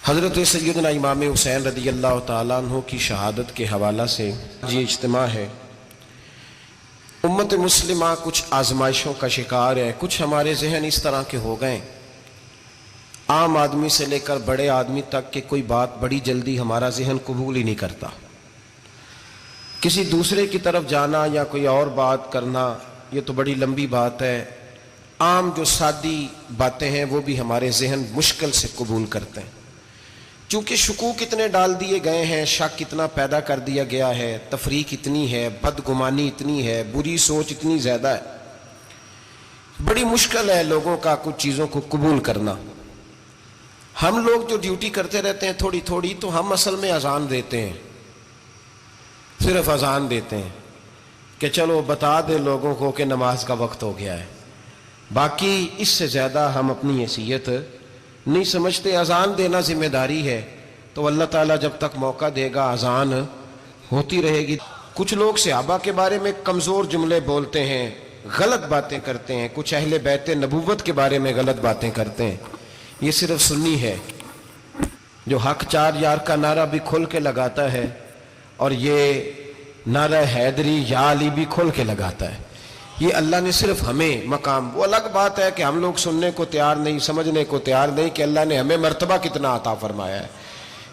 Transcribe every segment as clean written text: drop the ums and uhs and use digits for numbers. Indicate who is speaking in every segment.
Speaker 1: حضرت سیدنا امام حسین رضی اللہ تعالیٰ عنہ کی شہادت کے حوالہ سے یہ اجتماع ہے۔ امت مسلمہ کچھ آزمائشوں کا شکار ہے، کچھ ہمارے ذہن اس طرح کے ہو گئے، عام آدمی سے لے کر بڑے آدمی تک کہ کوئی بات بڑی جلدی ہمارا ذہن قبول ہی نہیں کرتا۔ کسی دوسرے کی طرف جانا یا کوئی اور بات کرنا یہ تو بڑی لمبی بات ہے، عام جو سادی باتیں ہیں وہ بھی ہمارے ذہن مشکل سے قبول کرتے ہیں، چونکہ شکوک اتنے ڈال دیے گئے ہیں، شک اتنا پیدا کر دیا گیا ہے، تفریق اتنی ہے، بدگمانی اتنی ہے، بری سوچ اتنی زیادہ ہے، بڑی مشکل ہے لوگوں کا کچھ چیزوں کو قبول کرنا۔ ہم لوگ جو ڈیوٹی کرتے رہتے ہیں تھوڑی تھوڑی، تو ہم اصل میں اذان دیتے ہیں، صرف اذان دیتے ہیں کہ چلو بتا دے لوگوں کو کہ نماز کا وقت ہو گیا ہے، باقی اس سے زیادہ ہم اپنی حیثیت نہیں سمجھتے۔ اذان دینا ذمہ داری ہے، تو اللہ تعالیٰ جب تک موقع دے گا اذان ہوتی رہے گی۔ کچھ لوگ صحابہ کے بارے میں کمزور جملے بولتے ہیں، غلط باتیں کرتے ہیں، کچھ اہل بیت نبوت کے بارے میں غلط باتیں کرتے ہیں۔ یہ صرف سنی ہے جو حق چار یار کا نعرہ بھی کھل کے لگاتا ہے، اور یہ نعرہ حیدری یا علی بھی کھل کے لگاتا ہے۔ یہ اللہ نے صرف ہمیں مقام، وہ الگ بات ہے کہ ہم لوگ سننے کو تیار نہیں، سمجھنے کو تیار نہیں کہ اللہ نے ہمیں مرتبہ کتنا عطا فرمایا ہے۔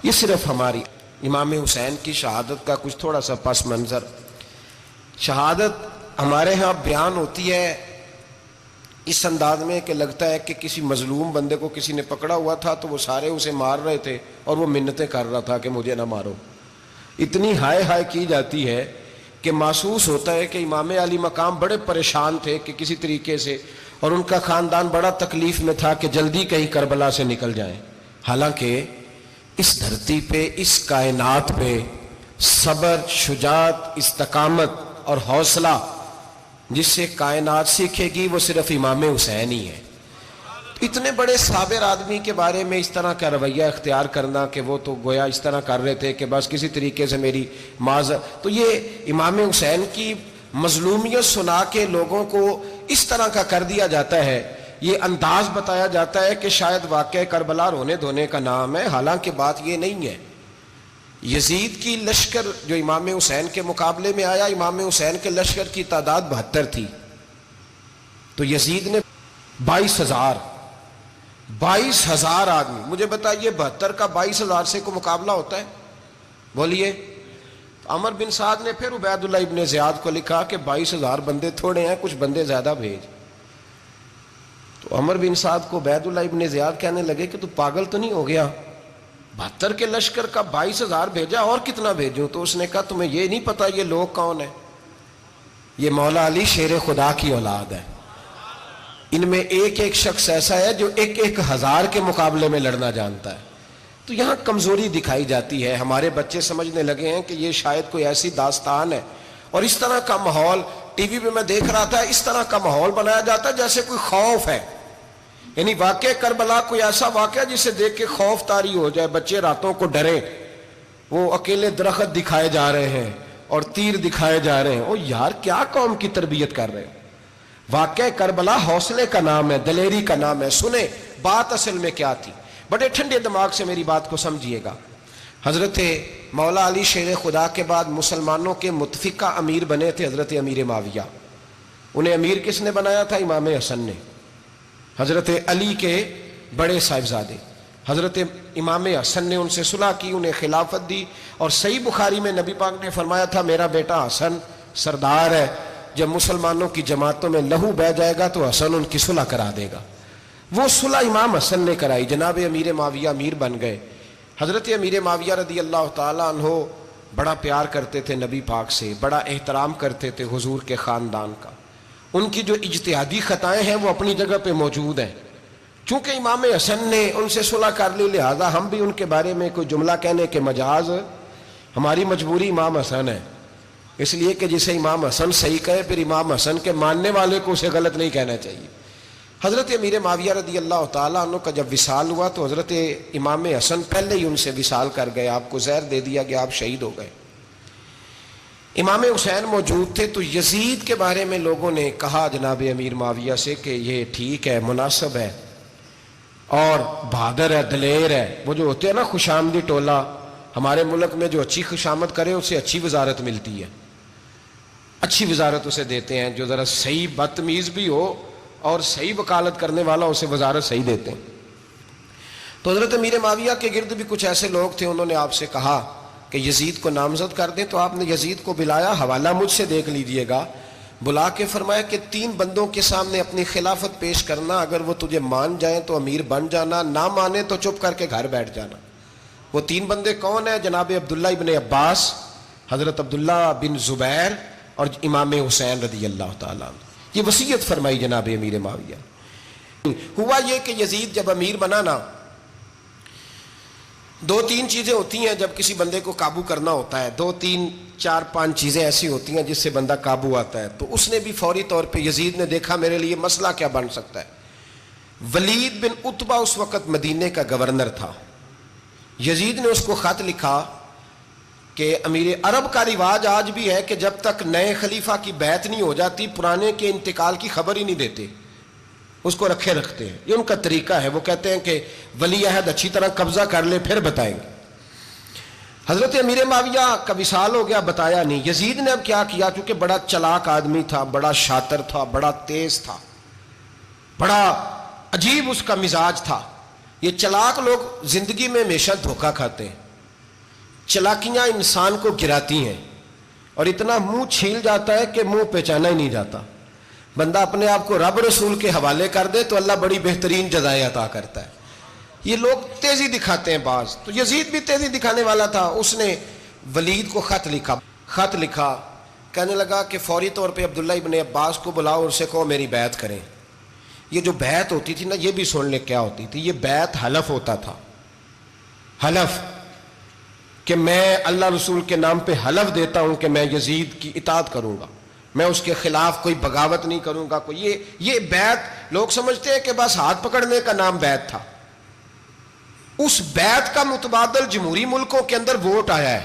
Speaker 1: یہ صرف ہماری امام حسین کی شہادت کا کچھ تھوڑا سا پس منظر۔ شہادت ہمارے ہاں بیان ہوتی ہے اس انداز میں کہ لگتا ہے کہ کسی مظلوم بندے کو کسی نے پکڑا ہوا تھا تو وہ سارے اسے مار رہے تھے اور وہ منتیں کر رہا تھا کہ مجھے نہ مارو۔ اتنی ہائے ہائے کی جاتی ہے کہ محسوس ہوتا ہے کہ امام علی مقام بڑے پریشان تھے کہ کسی طریقے سے، اور ان کا خاندان بڑا تکلیف میں تھا کہ جلدی کہیں کربلا سے نکل جائیں۔ حالانکہ اس دھرتی پہ، اس کائنات پہ صبر، شجاعت، استقامت اور حوصلہ جس سے کائنات سیکھے گی وہ صرف امام حسین ہی ہے۔ اتنے بڑے صابر آدمی کے بارے میں اس طرح کا رویہ اختیار کرنا کہ وہ تو گویا اس طرح کر رہے تھے کہ بس کسی طریقے سے میری معذرت، تو یہ امام حسین کی مظلومیت سنا کے لوگوں کو اس طرح کا کر دیا جاتا ہے، یہ انداز بتایا جاتا ہے کہ شاید واقعہ کربلا رونے دھونے کا نام ہے، حالانکہ بات یہ نہیں ہے۔ یزید کی لشکر جو امام حسین کے مقابلے میں آیا، امام حسین کے لشکر کی تعداد 72 تھی، تو یزید نے 22,000 آدمی، مجھے بتائیے 72 کا 22,000 سے کو مقابلہ ہوتا ہے؟ بولیے۔ عمر بن سعد نے پھر عبید اللہ ابن زیاد کو لکھا کہ 22,000 بندے تھوڑے ہیں، کچھ بندے زیادہ بھیج۔ تو عمر بن سعد کو عبید اللہ ابن زیاد کہنے لگے کہ تو پاگل تو نہیں ہو گیا، 72 کے لشکر کا 22,000 بھیجا، اور کتنا بھیجوں؟ تو اس نے کہا تمہیں یہ نہیں پتا یہ لوگ کون ہیں؟ یہ مولا علی شیر خدا کی اولاد ہے، ان میں ایک ایک شخص ایسا ہے جو 1,000 کے مقابلے میں لڑنا جانتا ہے۔ تو یہاں کمزوری دکھائی جاتی ہے، ہمارے بچے سمجھنے لگے ہیں کہ یہ شاید کوئی ایسی داستان ہے، اور اس طرح کا ماحول ٹی وی پہ میں دیکھ رہا تھا، اس طرح کا ماحول بنایا جاتا ہے جیسے کوئی خوف ہے، یعنی واقعہ کربلا کوئی ایسا واقعہ جسے دیکھ کے خوف طاری ہو جائے، بچے راتوں کو ڈریں، وہ اکیلے درخت دکھائے جا رہے ہیں اور تیر دکھائے جا رہے ہیں۔ او یار کیا قوم کی تربیت کر رہے ہیں؟ واقعہ کربلا حوصلے کا نام ہے، دلیری کا نام ہے۔ سنیں بات اصل میں کیا تھی، بڑے ٹھنڈے دماغ سے میری بات کو سمجھیے گا۔ حضرت مولا علی شیر خدا کے بعد مسلمانوں کے متفقہ امیر بنے تھے حضرت امیر معاویہ۔ انہیں امیر کس نے بنایا تھا؟ امام حسن نے، حضرت علی کے بڑے صاحبزادے۔ حضرت امام حسن نے ان سے صلح کی، انہیں خلافت دی، اور صحیح بخاری میں نبی پاک نے فرمایا تھا میرا بیٹا حسن سردار ہے، جب مسلمانوں کی جماعتوں میں لہو بہ جائے گا تو حسن ان کی صلح کرا دے گا۔ وہ صلح امام حسن نے کرائی، جناب امیر معاویہ امیر بن گئے۔ حضرت امیر معاویہ رضی اللہ تعالیٰ عنہ بڑا پیار کرتے تھے نبی پاک سے، بڑا احترام کرتے تھے حضور کے خاندان کا۔ ان کی جو اجتہادی خطائیں ہیں وہ اپنی جگہ پہ موجود ہیں، چونکہ امام حسن نے ان سے صلح کر لی، لہذا ہم بھی ان کے بارے میں کوئی جملہ کہنے کے مجاز، ہماری مجبوری امام حسن ہے، اس لیے کہ جسے امام حسن صحیح کہے پھر امام حسن کے ماننے والے کو اسے غلط نہیں کہنا چاہیے۔ حضرت امیر معاویہ رضی اللہ تعالیٰ عنہ کا جب وصال ہوا تو حضرت امام حسن پہلے ہی ان سے وصال کر گئے، آپ کو زہر دے دیا کہ آپ شہید ہو گئے۔ امام حسین موجود تھے، تو یزید کے بارے میں لوگوں نے کہا جناب امیر معاویہ سے کہ یہ ٹھیک ہے، مناسب ہے، اور بہادر ہے، دلیر ہے. وہ جو ہوتے ہیں نا خوش آمدی ٹولہ، ہمارے ملک میں جو اچھی خوشامد کرے اسے اچھی وزارت ملتی ہے، اچھی وزارت اسے دیتے ہیں. جو ذرا صحیح بدتمیز بھی ہو اور صحیح وکالت کرنے والا اسے وزارت صحیح دیتے ہیں. تو حضرت امیر معاویہ کے گرد بھی کچھ ایسے لوگ تھے، انہوں نے آپ سے کہا کہ یزید کو نامزد کر دیں. تو آپ نے یزید کو بلایا، حوالہ مجھ سے دیکھ لیجئے گا، بلا کے فرمایا کہ 3 بندوں کے سامنے اپنی خلافت پیش کرنا، اگر وہ تجھے مان جائیں تو امیر بن جانا، نہ مانے تو چپ کر کے گھر بیٹھ جانا. وہ 3 بندے کون ہیں؟ جناب عبداللہ ابن عباس، حضرت عبداللہ بن زبیر اور امام حسین رضی اللہ تعالیٰ عنہ. یہ وصیت فرمائی جناب امیر معاویہ. ہوا یہ کہ یزید جب امیر بنا نا، 2-3 چیزیں ہوتی ہیں جب کسی بندے کو قابو کرنا ہوتا ہے، 2-3-4-5 چیزیں ایسی ہوتی ہیں جس سے بندہ قابو آتا ہے. تو اس نے بھی فوری طور پہ، یزید نے دیکھا میرے لیے مسئلہ کیا بن سکتا ہے. ولید بن عتبہ اس وقت مدینے کا گورنر تھا. یزید نے اس کو خط لکھا کہ امیر عرب کا رواج آج بھی ہے کہ جب تک نئے خلیفہ کی بیعت نہیں ہو جاتی پرانے کے انتقال کی خبر ہی نہیں دیتے، اس کو رکھے رکھتے ہیں. یہ ان کا طریقہ ہے. وہ کہتے ہیں کہ ولی عہد اچھی طرح قبضہ کر لے پھر بتائیں گے. حضرت امیر معاویہ کا وصال ہو گیا، بتایا نہیں. یزید نے اب کیا کیا، چونکہ بڑا چلاک آدمی تھا، بڑا شاطر تھا، بڑا تیز تھا، بڑا عجیب اس کا مزاج تھا. یہ چلاک لوگ زندگی میں ہمیشہ دھوکہ کھاتے ہیں، چلاکیاں انسان کو گراتی ہیں اور اتنا منہ چھیل جاتا ہے کہ منہ پہچانا ہی نہیں جاتا. بندہ اپنے آپ کو رب رسول کے حوالے کر دے تو اللہ بڑی بہترین جزائیں عطا کرتا ہے. یہ لوگ تیزی دکھاتے ہیں بعض. تو یزید بھی تیزی دکھانے والا تھا. اس نے ولید کو خط لکھا، کہنے لگا کہ فوری طور پہ عبداللہ ابن عباس کو بلاؤ اور اسے کہو میری بیعت کریں. یہ جو بیعت ہوتی تھی نا، یہ بھی سن لے کیا ہوتی تھی. یہ بیعت حلف ہوتا تھا. حلف کہ میں اللہ رسول کے نام پہ حلف دیتا ہوں کہ میں یزید کی اطاعت کروں گا، میں اس کے خلاف کوئی بغاوت نہیں کروں گا. یہ بیعت لوگ سمجھتے ہیں کہ بس ہاتھ پکڑنے کا نام بیعت تھا. اس بیعت کا متبادل جمہوری ملکوں کے اندر ووٹ آیا ہے،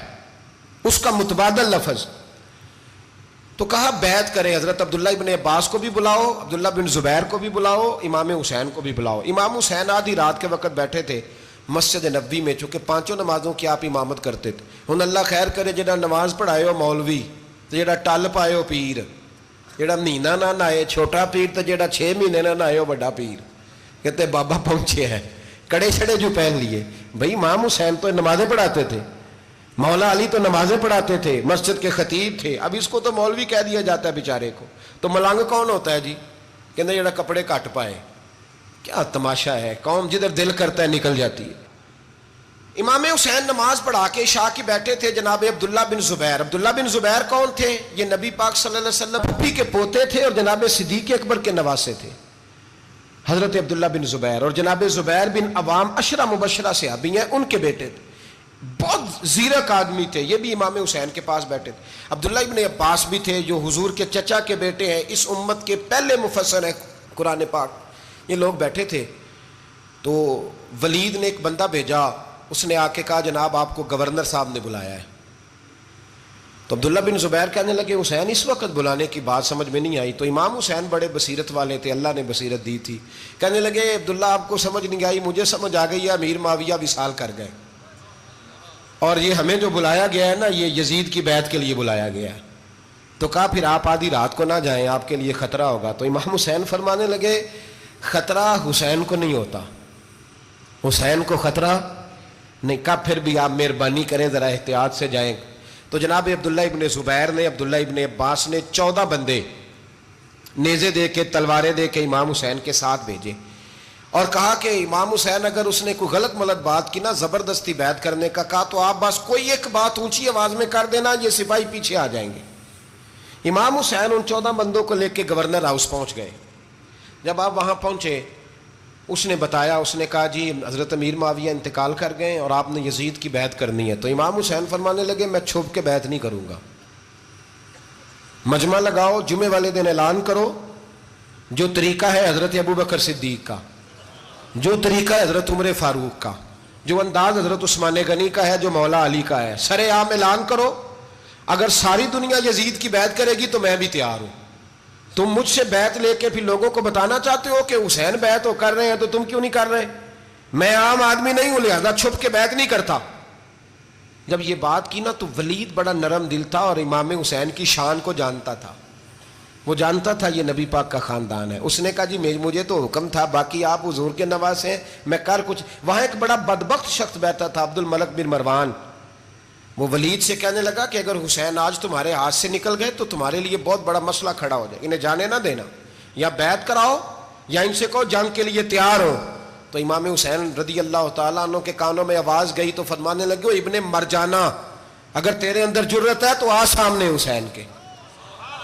Speaker 1: اس کا متبادل لفظ. تو کہا بیعت کرے. حضرت عبداللہ ابن عباس کو بھی بلاؤ، عبداللہ بن زبیر کو بھی بلاؤ، امام حسین کو بھی بلاؤ. امام حسین آدھی رات کے وقت بیٹھے تھے مسجد نبوی میں، چونکہ 5 نمازوں کی آپ امامت کرتے تھے. ہن اللہ خیر کرے، جہاں نماز پڑھائے ہو مولوی، تو جہاں ٹل پائے ہو پیر، جہاں مہینہ نہ نہائے چھوٹا پیر، تو جہاں 6 مہینے نہ نہائے ہو بڑا پیر. کہتے بابا پہنچے ہیں، کڑے چھڑے جو پہن لیے. بھائی امام حسین تو نمازیں پڑھاتے تھے، مولا علی تو نمازیں پڑھاتے تھے، مسجد کے خطیب تھے. اب اس کو تو مولوی کہہ دیا جاتا ہے بیچارے کو. تو ملنگ کون ہوتا ہے جی؟ کہتے جڑا کپڑے کٹ پائے. کیا تماشا ہے، قوم جدھر دل کرتا ہے نکل جاتی ہے. امام حسین نماز پڑھا کے عشاء کی بیٹھے تھے جناب عبداللہ بن زبیر. عبداللہ بن زبیر کون تھے؟ یہ نبی پاک صلی اللہ علیہ وسلم پھپھی کے پوتے تھے اور جناب صدیق اکبر کے نواسے تھے. حضرت عبداللہ بن زبیر اور جناب زبیر بن عوام عشرہ مبشرہ صحابی ہیں، ان کے بیٹے تھے. بہت زیرک آدمی تھے. یہ بھی امام حسین کے پاس بیٹھے تھے. عبداللہ ابن عباس بھی تھے جو حضور کے چچا کے بیٹے ہیں، اس امت کے پہلے مفسر ہیں قرآن پاک. یہ لوگ بیٹھے تھے. تو ولید نے ایک بندہ بھیجا، اس نے آ کے کہا جناب آپ کو گورنر صاحب نے بلایا ہے. تو عبداللہ بن زبیر کہنے لگے حسین اس وقت بلانے کی بات سمجھ میں نہیں آئی. تو امام حسین بڑے بصیرت والے تھے، اللہ نے بصیرت دی تھی. کہنے لگے عبداللہ آپ کو سمجھ نہیں آئی، مجھے سمجھ آ گئی ہے، امیر معاویہ وصال کر گئے اور یہ ہمیں جو بلایا گیا ہے نا، یہ یزید کی بیعت کے لیے بلایا گیا ہے. تو کہا پھر آپ آدھی رات کو نہ جائیں، آپ کے لیے خطرہ ہوگا. تو امام حسین فرمانے لگے خطرہ حسین کو نہیں ہوتا، حسین کو خطرہ نہیں. کہا پھر بھی آپ مہربانی کریں ذرا احتیاط سے جائیں. تو جناب عبداللہ ابن زبیر نے، عبداللہ ابن عباس نے 14 بندے نیزے دے کے، تلواریں دے کے امام حسین کے ساتھ بھیجے اور کہا کہ امام حسین اگر اس نے کوئی غلط ملت بات کی نا، زبردستی بیعت کرنے کا کہا، تو آپ بس کوئی ایک بات اونچی آواز میں کر دینا، یہ سپاہی پیچھے آ جائیں گے. امام حسین ان 14 بندوں کو لے کے گورنر ہاؤس پہنچ گئے. جب آپ وہاں پہنچے، اس نے بتایا، اس نے کہا جی حضرت امیر معاویہ انتقال کر گئے اور آپ نے یزید کی بیعت کرنی ہے. تو امام حسین فرمانے لگے میں چھپ کے بیعت نہیں کروں گا. مجمع لگاؤ، جمعے والے دن اعلان کرو، جو طریقہ ہے حضرت ابو بکر صدیق کا، جو طریقہ ہے حضرت عمر فاروق کا، جو انداز حضرت عثمان غنی کا ہے، جو مولا علی کا ہے، سر عام اعلان کرو. اگر ساری دنیا یزید کی بیعت کرے گی تو میں بھی تیار ہوں. تم مجھ سے بیعت لے کے پھر لوگوں کو بتانا چاہتے ہو کہ حسین بیعت ہو کر رہے ہیں تو تم کیوں نہیں کر رہے؟ میں عام آدمی نہیں ہوں لہذا چھپ کے بیعت نہیں کرتا. جب یہ بات کی نا تو ولید بڑا نرم دل تھا اور امام حسین کی شان کو جانتا تھا. وہ جانتا تھا یہ نبی پاک کا خاندان ہے. اس نے کہا جی مجھے تو حکم تھا، باقی آپ حضور کے نواز ہیں، میں کر کچھ. وہاں ایک بڑا بدبخت شخص بیٹھا تھا، عبد الملک بن مروان. وہ ولید سے کہنے لگا کہ اگر حسین آج تمہارے ہاتھ سے نکل گئے تو تمہارے لیے بہت بڑا مسئلہ کھڑا ہو جائے، انہیں جانے نہ دینا، یا بیعت کراؤ یا ان سے کہو جنگ کے لیے تیار ہو. تو امام حسین رضی اللہ تعالیٰ عنہ کے کانوں میں آواز گئی تو فرمانے لگے ابن مرجانہ، اگر تیرے اندر جرت ہے تو آ سامنے حسین کے،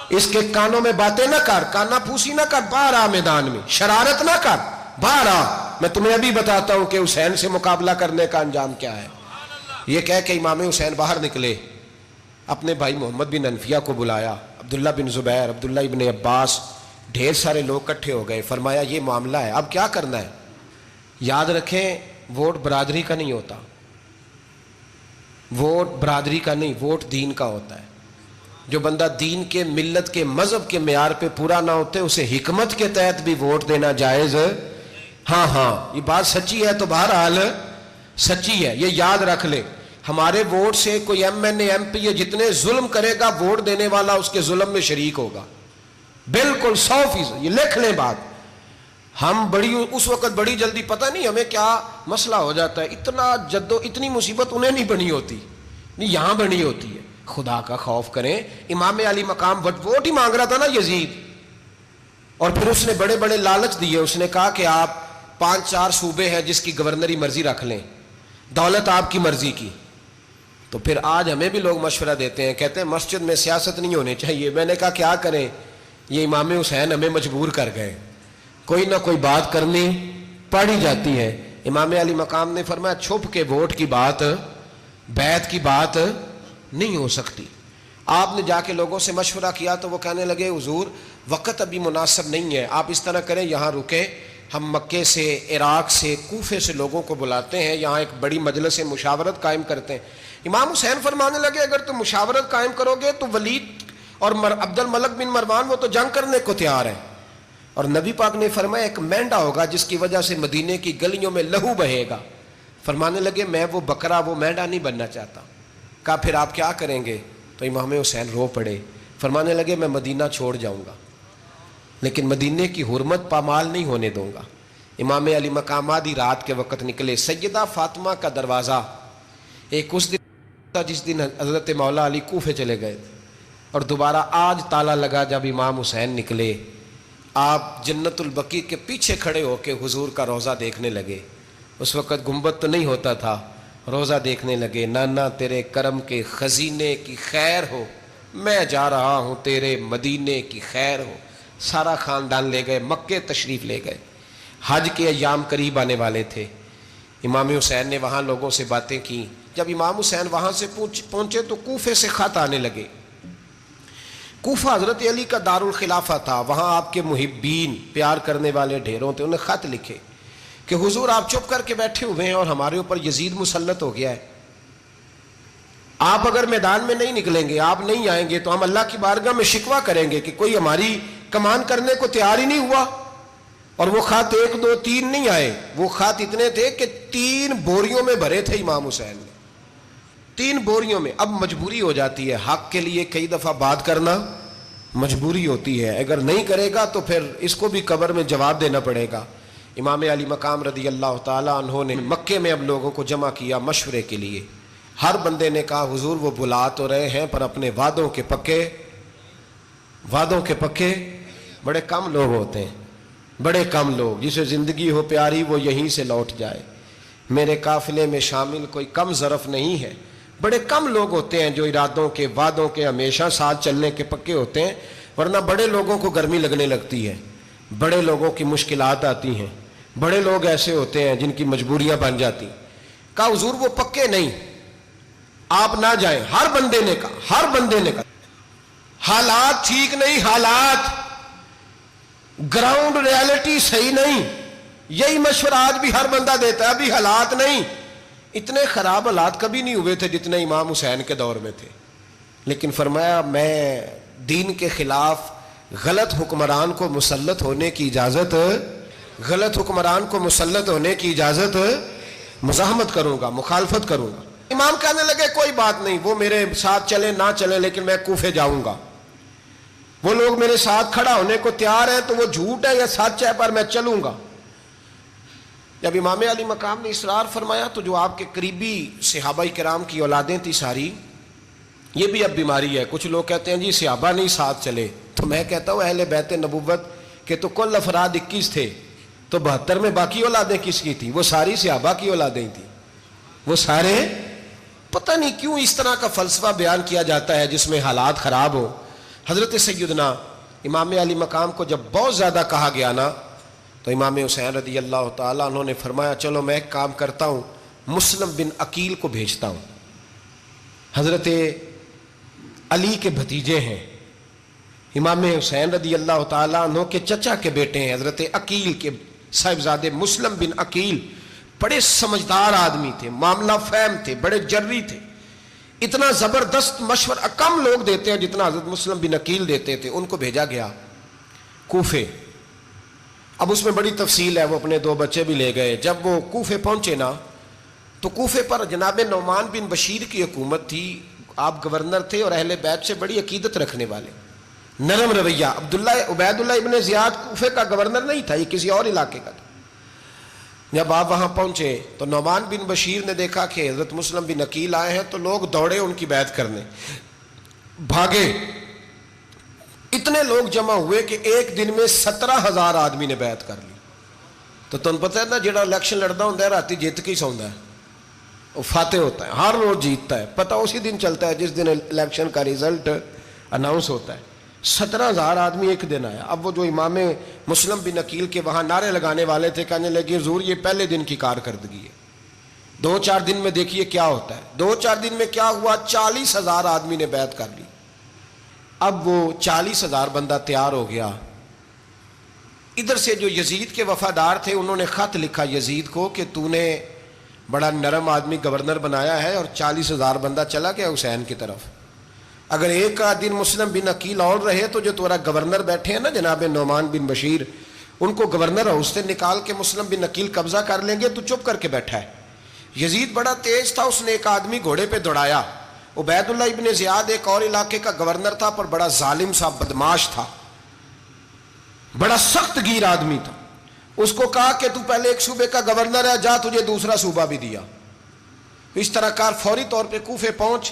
Speaker 1: اس کے کانوں میں باتیں نہ کر، کانا پھوسی نہ کر، باہر آ میدان میں، شرارت نہ کر، باہر آ، میں تمہیں ابھی بتاتا ہوں کہ حسین سے مقابلہ کرنے کا انجام کیا ہے. یہ کہہ کہ امام حسین باہر نکلے، اپنے بھائی محمد بن انفیہ کو بلایا، عبداللہ بن زبیر، عبداللہ ابن عباس، ڈھیر سارے لوگ اکٹھے ہو گئے. فرمایا یہ معاملہ ہے، اب کیا کرنا ہے. یاد رکھیں ووٹ برادری کا نہیں ہوتا، ووٹ برادری کا نہیں، ووٹ دین کا ہوتا ہے. جو بندہ دین کے، ملت کے، مذہب کے معیار پہ پورا نہ ہوتے اسے حکمت کے تحت بھی ووٹ دینا جائز. ہاں یہ بات سچی ہے تو بہرحال سچی ہے، یہ یاد رکھ لے. ہمارے ووٹ سے کوئی ایم این اے، ایم پی یہ جتنے ظلم کرے گا ووٹ دینے والا اس کے ظلم میں شریک ہوگا، بالکل 100%. یہ لکھ لیں بات. ہم اس وقت بڑی جلدی، پتہ نہیں ہمیں کیا مسئلہ ہو جاتا ہے، اتنا اتنی مصیبت انہیں نہیں بنی ہوتی، نہیں یہاں بنی ہوتی ہے. خدا کا خوف کریں. امام علی مقام ووٹ ہی مانگ رہا تھا نا یزید، اور پھر اس نے بڑے بڑے لالچ دیے. اس نے کہا کہ آپ 5-4 صوبے ہیں جس کی گورنری مرضی رکھ لیں، دولت آپ کی مرضی کی. تو پھر آج ہمیں بھی لوگ مشورہ دیتے ہیں، کہتے ہیں مسجد میں سیاست نہیں ہونی چاہیے. میں نے کہا کیا کریں، یہ امام حسین ہمیں مجبور کر گئے، کوئی نہ کوئی بات کرنی پڑ ہی جاتی ہے. امام علی مقام نے فرمایا چھپ کے ووٹ کی بات، بیعت کی بات نہیں ہو سکتی. آپ نے جا کے لوگوں سے مشورہ کیا تو وہ کہنے لگے حضور وقت ابھی مناسب نہیں ہے، آپ اس طرح کریں یہاں رکے، ہم مکے سے، عراق سے، کوفے سے لوگوں کو بلاتے ہیں، یہاں ایک بڑی مجلس مشاورت قائم کرتے ہیں. امام حسین فرمانے لگے اگر تم مشاورت قائم کرو گے تو ولید اور عبد الملک بن مروان وہ تو جنگ کرنے کو تیار ہیں، اور نبی پاک نے فرمایا ایک مینڈا ہوگا جس کی وجہ سے مدینے کی گلیوں میں لہو بہے گا. فرمانے لگے میں وہ بکرا، وہ مینڈا نہیں بننا چاہتا. کہا پھر آپ کیا کریں گے؟ تو امام حسین رو پڑے، فرمانے لگے میں مدینہ چھوڑ جاؤں گا لیکن مدینے کی حرمت پامال نہیں ہونے دوں گا. امام علی مقام آدھی رات کے وقت نکلے. سیدہ فاطمہ کا دروازہ ایک اس دن تھا جس دن حضرت مولا علی کوفے چلے گئے تھے، اور دوبارہ آج تالا لگا جب امام حسین نکلے. آپ جنت البقیع کے پیچھے کھڑے ہو کے حضور کا روضہ دیکھنے لگے. اس وقت گنبد تو نہیں ہوتا تھا، روضہ دیکھنے لگے. نانا تیرے کرم کے خزینے کی خیر ہو، میں جا رہا ہوں تیرے مدینے کی خیر ہو. سارا خاندان لے گئے، مکے تشریف لے گئے. حج کے ایام قریب آنے والے تھے. امام حسین نے وہاں لوگوں سے باتیں کی. جب امام حسین وہاں سے پہنچے تو کوفے سے خط آنے لگے. کوفہ حضرت علی کا دارالخلافہ تھا، وہاں آپ کے محبین، پیار کرنے والے ڈھیروں تھے. انہیں خط لکھے کہ حضور آپ چپ کر کے بیٹھے ہوئے ہیں اور ہمارے اوپر یزید مسلط ہو گیا ہے. آپ اگر میدان میں نہیں نکلیں گے، آپ نہیں آئیں گے تو ہم اللہ کی بارگاہ میں شکوہ کریں گے کہ کوئی ہماری کمان کرنے کو تیار ہی نہیں ہوا. اور وہ خط 1 2 3 نہیں آئے، وہ خط اتنے تھے کہ 3 بوریوں میں بھرے تھے امام حسین نے، 3 بوریوں میں. اب مجبوری ہو جاتی ہے، حق کے لیے کئی دفعہ بات کرنا مجبوری ہوتی ہے. اگر نہیں کرے گا تو پھر اس کو بھی قبر میں جواب دینا پڑے گا. امام علی مقام رضی اللہ تعالیٰ عنہ نے مکے میں اب لوگوں کو جمع کیا مشورے کے لیے. ہر بندے نے کہا حضور وہ بلا تو رہے ہیں پر اپنے وعدوں کے پکے بڑے کم لوگ ہوتے ہیں، بڑے کم لوگ. جسے زندگی ہو پیاری وہ یہیں سے لوٹ جائے. میرے قافلے میں شامل کوئی کم ظرف نہیں ہے. بڑے کم لوگ ہوتے ہیں جو ارادوں کے، وعدوں کے ہمیشہ ساتھ چلنے کے پکے ہوتے ہیں، ورنہ بڑے لوگوں کو گرمی لگنے لگتی ہے، بڑے لوگوں کی مشکلات آتی ہیں، بڑے لوگ ایسے ہوتے ہیں جن کی مجبوریاں بن جاتی. کہا حضور وہ پکے نہیں، آپ نہ جائیں. ہر بندے نے کہا حالات ٹھیک نہیں، حالات گراؤنڈ ریالٹی صحیح نہیں. یہی مشورہ آج بھی ہر بندہ دیتا ہے. ابھی حالات نہیں، اتنے خراب حالات کبھی نہیں ہوئے تھے جتنے امام حسین کے دور میں تھے. لیکن فرمایا میں دین کے خلاف غلط حکمران کو مسلط ہونے کی اجازت غلط حکمران کو مسلط ہونے کی اجازت مزاحمت کروں گا، مخالفت کروں گا۔ امام کہنے لگے کوئی بات نہیں، وہ میرے ساتھ چلے نہ چلے لیکن میں کوفے جاؤں گا، وہ لوگ میرے ساتھ کھڑا ہونے کو تیار ہے تو وہ جھوٹ ہے یا سچ ہے پر میں چلوں گا۔ جب امام علی مقام نے اصرار فرمایا تو جو آپ کے قریبی صحابہ کرام کی اولادیں تھی ساری، یہ بھی اب بیماری ہے، کچھ لوگ کہتے ہیں جی صحابہ نہیں ساتھ چلے، تو میں کہتا ہوں اہل بیت نبوت کے تو کل افراد 21 تھے، تو 72 میں باقی اولادیں کس کی تھی؟ وہ ساری صحابہ کی اولادیں تھیں، وہ سارے۔ پتہ نہیں کیوں اس طرح کا فلسفہ بیان کیا جاتا ہے جس میں حالات خراب ہو۔ حضرت سیدنا امام علی مقام کو جب بہت زیادہ کہا گیا نا تو امام حسین رضی اللہ تعالیٰ انہوں نے فرمایا چلو میں ایک کام کرتا ہوں، مسلم بن عقیل کو بھیجتا ہوں، حضرت علی کے بھتیجے ہیں، امام حسین رضی اللہ تعالیٰ عنہ کے چچا کے بیٹے ہیں، حضرت عقیل کے صاحبزادے مسلم بن عقیل بڑے سمجھدار آدمی تھے، معاملہ فہم تھے، بڑے جری تھے، اتنا زبردست مشورہ کم لوگ دیتے ہیں جتنا حضرت مسلم بن عقیل دیتے تھے۔ ان کو بھیجا گیا کوفے۔ اب اس میں بڑی تفصیل ہے، وہ اپنے 2 بچے بھی لے گئے۔ جب وہ کوفے پہنچے نا تو کوفے پر جناب نعمان بن بشیر کی حکومت تھی، آپ گورنر تھے اور اہل بیت سے بڑی عقیدت رکھنے والے، نرم رویہ۔ عبید اللہ ابن زیاد کوفے کا گورنر نہیں تھا، یہ کسی اور علاقے کا تھا۔ جب آپ وہاں پہنچے تو نعمان بن بشیر نے دیکھا کہ حضرت مسلم بن عقیل آئے ہیں تو لوگ دوڑے ان کی بیعت کرنے، بھاگے، اتنے لوگ جمع ہوئے کہ ایک دن میں 17,000 آدمی نے بیعت کر لی۔ تو تمہیں پتہ ہے نا جڑا الیکشن لڑتا ہوتا ہے راتی جیت کے ہی سوندا ہے، وہ فاتح ہوتا ہے، ہر روز جیتتا ہے، پتہ اسی دن چلتا ہے جس دن الیکشن کا ریزلٹ اناؤنس ہوتا ہے۔ 17,000 آدمی ایک دن آیا۔ اب وہ جو امام مسلم بن عقیل کے وہاں نعرے لگانے والے تھے کہنے لگے حضور یہ پہلے دن کی کارکردگی ہے، 2-4 دن میں دیکھیے کیا ہوتا ہے۔ 2-4 دن میں کیا ہوا؟ 40,000 آدمی نے بیعت کر لی۔ اب وہ 40,000 بندہ تیار ہو گیا۔ ادھر سے جو یزید کے وفادار تھے انہوں نے خط لکھا یزید کو کہ تو نے بڑا نرم آدمی گورنر بنایا ہے اور 40,000 بندہ چلا گیا حسین کی طرف، اگر ایک دن مسلم بن عقیل اور رہے تو جو تمہارا گورنر بیٹھے ہیں نا جناب نعمان بن بشیر، ان کو گورنر ہاؤس سے نکال کے مسلم بن عقیل قبضہ کر لیں گے، تو چپ کر کے بیٹھا ہے۔ یزید بڑا تیز تھا، اس نے ایک آدمی گھوڑے پہ دوڑایا۔ عبید اللہ ابن زیاد ایک اور علاقے کا گورنر تھا پر بڑا ظالم سا بدماش تھا، بڑا سخت گیر آدمی تھا۔ اس کو کہا کہ تو پہلے ایک صوبے کا گورنر ہے، جا تجھے دوسرا صوبہ بھی دیا۔ اس طرح کار فوری طور پہ کوفے پہنچ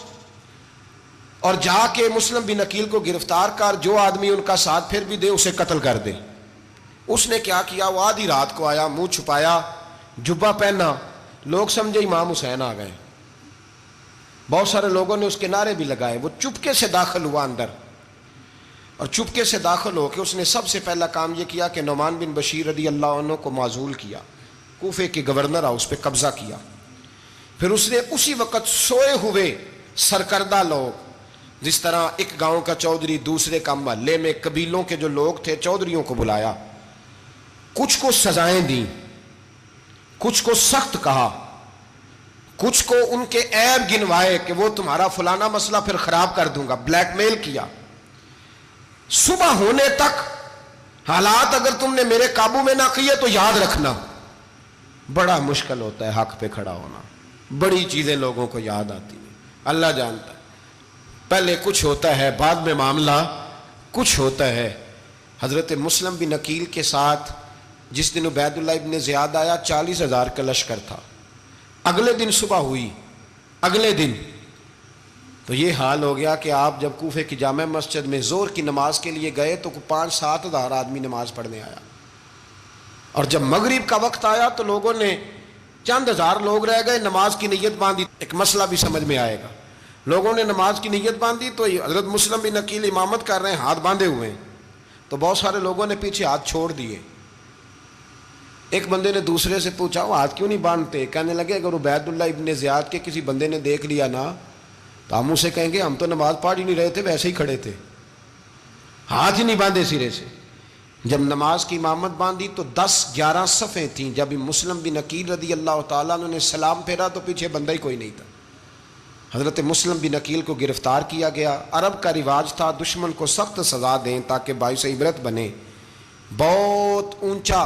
Speaker 1: اور جا کے مسلم بن عقیل کو گرفتار کر، جو آدمی ان کا ساتھ پھر بھی دے اسے قتل کر دے۔ اس نے کیا کیا؟ وہ آدھی رات کو آیا، منہ چھپایا، جبہ پہنا، لوگ سمجھے امام حسین آ گئے۔ بہت سارے لوگوں نے اس کے نعرے بھی لگائے۔ وہ چپکے سے داخل ہوا اندر، اور چپکے سے داخل ہو کے اس نے سب سے پہلا کام یہ کیا کہ نعمان بن بشیر رضی اللہ عنہ کو معزول کیا، کوفے کے گورنر ہاؤس پہ قبضہ کیا۔ پھر اس نے اسی وقت سوئے ہوئے سرکردہ لوگ، جس طرح ایک گاؤں کا چودھری دوسرے کا محلے میں قبیلوں کے جو لوگ تھے چودھریوں کو بلایا، کچھ کو سزائیں دیں، کچھ کو سخت کہا، کچھ کو ان کے عیب گنوائے کہ وہ تمہارا فلانا مسئلہ پھر خراب کر دوں گا، بلیک میل کیا۔ صبح ہونے تک حالات اگر تم نے میرے قابو میں نہ کیے تو یاد رکھنا بڑا مشکل ہوتا ہے حق پہ کھڑا ہونا، بڑی چیزیں لوگوں کو یاد آتی ہیں، اللہ جانتا ہے۔ پہلے کچھ ہوتا ہے، بعد میں معاملہ کچھ ہوتا ہے۔ حضرت مسلم بن عقیل کے ساتھ جس دن عبید اللہ ابن زیاد آیا 40,000 کا لشکر تھا۔ اگلے دن صبح ہوئی، اگلے دن تو یہ حال ہو گیا کہ آپ جب کوفے کی جامع مسجد میں ظہر کی نماز کے لیے گئے تو 5-7 ہزار آدمی نماز پڑھنے آیا، اور جب مغرب کا وقت آیا تو لوگوں نے چند ہزار لوگ رہ گئے، نماز کی نیت باندھی۔ ایک مسئلہ بھی سمجھ میں آئے گا، لوگوں نے نماز کی نیت باندھی تو حضرت مسلم بن عقیل امامت کر رہے ہیں، ہاتھ باندھے ہوئے ہیں، تو بہت سارے لوگوں نے پیچھے ہاتھ چھوڑ دیے۔ ایک بندے نے دوسرے سے پوچھا وہ ہاتھ کیوں نہیں باندھتے؟ کہنے لگے اگر عبید اللہ ابن زیاد کے کسی بندے نے دیکھ لیا نا تو ہم اسے کہیں گے ہم تو نماز پڑھ ہی نہیں رہے تھے، ویسے ہی کھڑے تھے، ہاتھ ہی نہیں باندھے سرے سے۔ جب نماز کی امامت باندھی تو 10-11 صفیں تھیں۔ جب مسلم بن عقیل رضی اللہ تعالیٰ عنہ نے سلام پھیرا تو پیچھے بندہ ہی کوئی نہیں تھا۔ حضرت مسلم بن عقیل کو گرفتار کیا گیا۔ عرب کا رواج تھا دشمن کو سخت سزا دیں تاکہ باعث عبرت بنے۔ بہت اونچا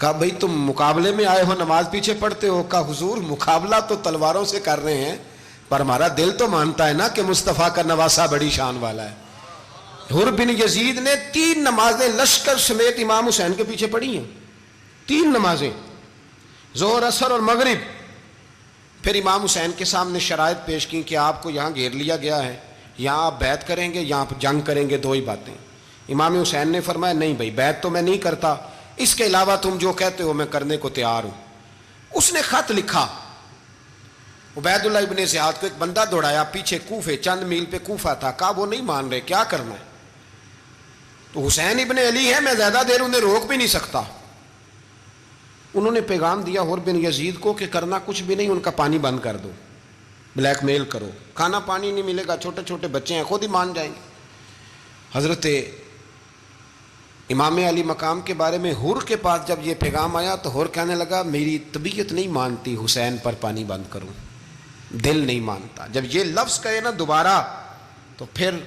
Speaker 1: کہا بھئی تم مقابلے میں آئے ہو نماز پیچھے پڑھتے ہو؟ کہا حضور مقابلہ تو تلواروں سے کر رہے ہیں پر ہمارا دل تو مانتا ہے نا کہ مصطفیٰ کا نواسہ بڑی شان والا ہے۔ حر بن یزید نے 3 نمازیں لشکر سمیت امام حسین کے پیچھے پڑھی ہیں، 3 نمازیں، ظہر عصر اور مغرب۔ پھر امام حسین کے سامنے شرائط پیش کی کہ آپ کو یہاں گھیر لیا گیا ہے، یہاں آپ بیعت کریں گے، یہاں جنگ کریں گے، 2 ہی باتیں۔ امام حسین نے فرمایا نہیں بھائی بیعت تو میں نہیں کرتا، اس کے علاوہ تم جو کہتے ہو میں کرنے کو تیار ہوں۔ اس نے خط لکھا، عبید اللہ ابن زیاد کو ایک بندہ دوڑایا پیچھے کوفے، چند میل پہ کوفہ تھا، کہا وہ نہیں مان رہے، کیا کرنا ہے؟ تو حسین ابن علی ہے، میں زیادہ دیر انہیں روک بھی نہیں سکتا۔ انہوں نے پیغام دیا حر بن یزید کو کہ کرنا کچھ بھی نہیں، ان کا پانی بند کر دو، بلیک میل کرو، کھانا پانی نہیں ملے گا، چھوٹے چھوٹے بچے ہیں، خود ہی مان جائیں گے۔ حضرت امام علی مقام کے بارے میں حر کے پاس جب یہ پیغام آیا تو حر کہنے لگا میری طبیعت نہیں مانتی حسین پر پانی بند کروں، دل نہیں مانتا۔ جب یہ لفظ کہے نا دوبارہ تو پھر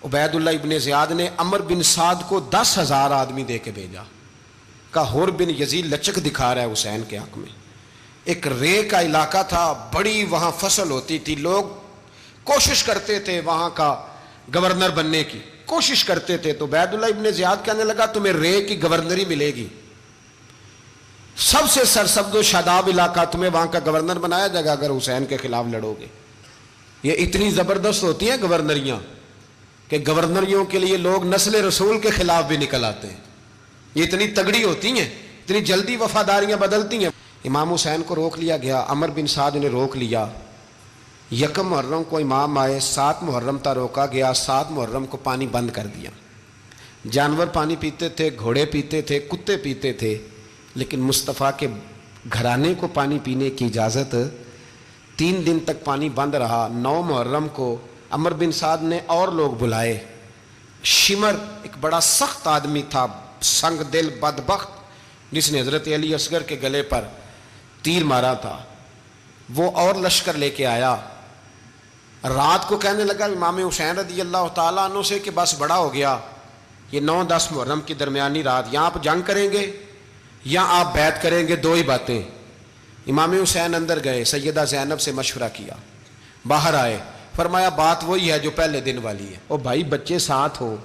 Speaker 1: عبید اللہ ابن زیاد نے عمر بن سعد کو 10,000 آدمی دے کے بھیجا، کہا حر بن یزید لچک دکھا رہا ہے حسین کے حق میں۔ ایک رے کا علاقہ تھا، بڑی وہاں فصل ہوتی تھی، لوگ کوشش کرتے تھے وہاں کا گورنر بننے کی، کوشش کرتے تھے۔ تو عبید اللہ ابن زیاد کہنے لگا تمہیں رے کی گورنری ملے گی، سب سے سرسبز و شاداب علاقہ، تمہیں وہاں کا گورنر بنایا جائے گا اگر حسین کے خلاف لڑو گے۔ یہ اتنی زبردست ہوتی ہیں گورنریاں کہ گورنریوں کے لیے لوگ نسل رسول کے خلاف بھی نکل آتے ہیں، یہ اتنی تگڑی ہوتی ہیں، اتنی جلدی وفاداریاں بدلتی ہیں۔ امام حسین کو روک لیا گیا، عمر بن سعد نے روک لیا۔ 1 محرم کو امام آئے، 7 محرم تا روکا گیا، 7 محرم کو پانی بند کر دیا۔ جانور پانی پیتے تھے، گھوڑے پیتے تھے، کتے پیتے تھے، لیکن مصطفیٰ کے گھرانے کو پانی پینے کی اجازت 3 دن تک پانی بند رہا۔ 9 محرم کو عمر بن سعد نے اور لوگ بلائے۔ شمر ایک بڑا سخت آدمی تھا، سنگ دل بدبخت، جس نے حضرت علی اصغر کے گلے پر تیر مارا تھا، وہ اور لشکر لے کے آیا۔ رات کو کہنے لگا امام حسین رضی اللہ تعالیٰ عنہ سے کہ بس بڑا ہو گیا، یہ 9-10 محرم کی درمیانی رات، یہاں آپ جنگ کریں گے یا آپ بیعت کریں گے، 2 ہی باتیں۔ امام حسین اندر گئے، سیدہ زینب سے مشورہ کیا، باہر آئے، فرمایا بات وہی ہے جو پہلے دن والی ہے۔ او بھائی بچے ساتھ ہو،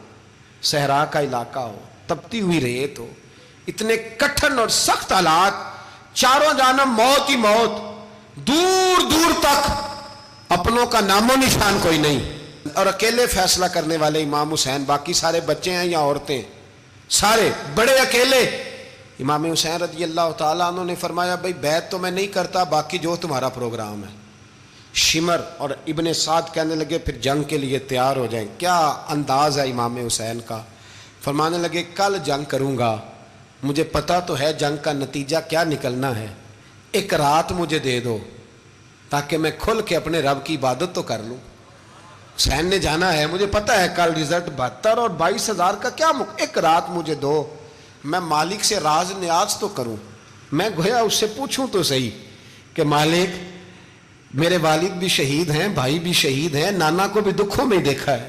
Speaker 1: صحرا کا علاقہ ہو، تپتی ہوئی ریت ہو، اتنے کٹھن اور سخت حالات، چاروں جانب موت ہی موت، دور دور تک اپنوں کا نام و نشان کوئی نہیں، اور اکیلے فیصلہ کرنے والے امام حسین، باقی سارے بچے ہیں یا عورتیں، سارے بڑے اکیلے۔ امام حسین رضی اللہ تعالیٰ عنہ نے فرمایا بھائی بیعت تو میں نہیں کرتا، باقی جو تمہارا پروگرام ہے۔ شمر اور ابن سعد کہنے لگے پھر جنگ کے لیے تیار ہو جائیں۔ کیا انداز ہے امام حسین کا، فرمانے لگے کل جنگ کروں گا، مجھے پتا تو ہے جنگ کا نتیجہ کیا نکلنا ہے، 1 رات مجھے دے دو تاکہ میں کھل کے اپنے رب کی عبادت تو کر لوں۔ حسین نے جانا ہے، مجھے پتا ہے کل رزلٹ 72 اور 22,000 کا کیا 1 رات مجھے دو، میں مالک سے راز نیاز تو کروں، میں گویا اس سے پوچھوں تو صحیح کہ مالک میرے والد بھی شہید ہیں، بھائی بھی شہید ہیں، نانا کو بھی دکھوں میں دیکھا ہے،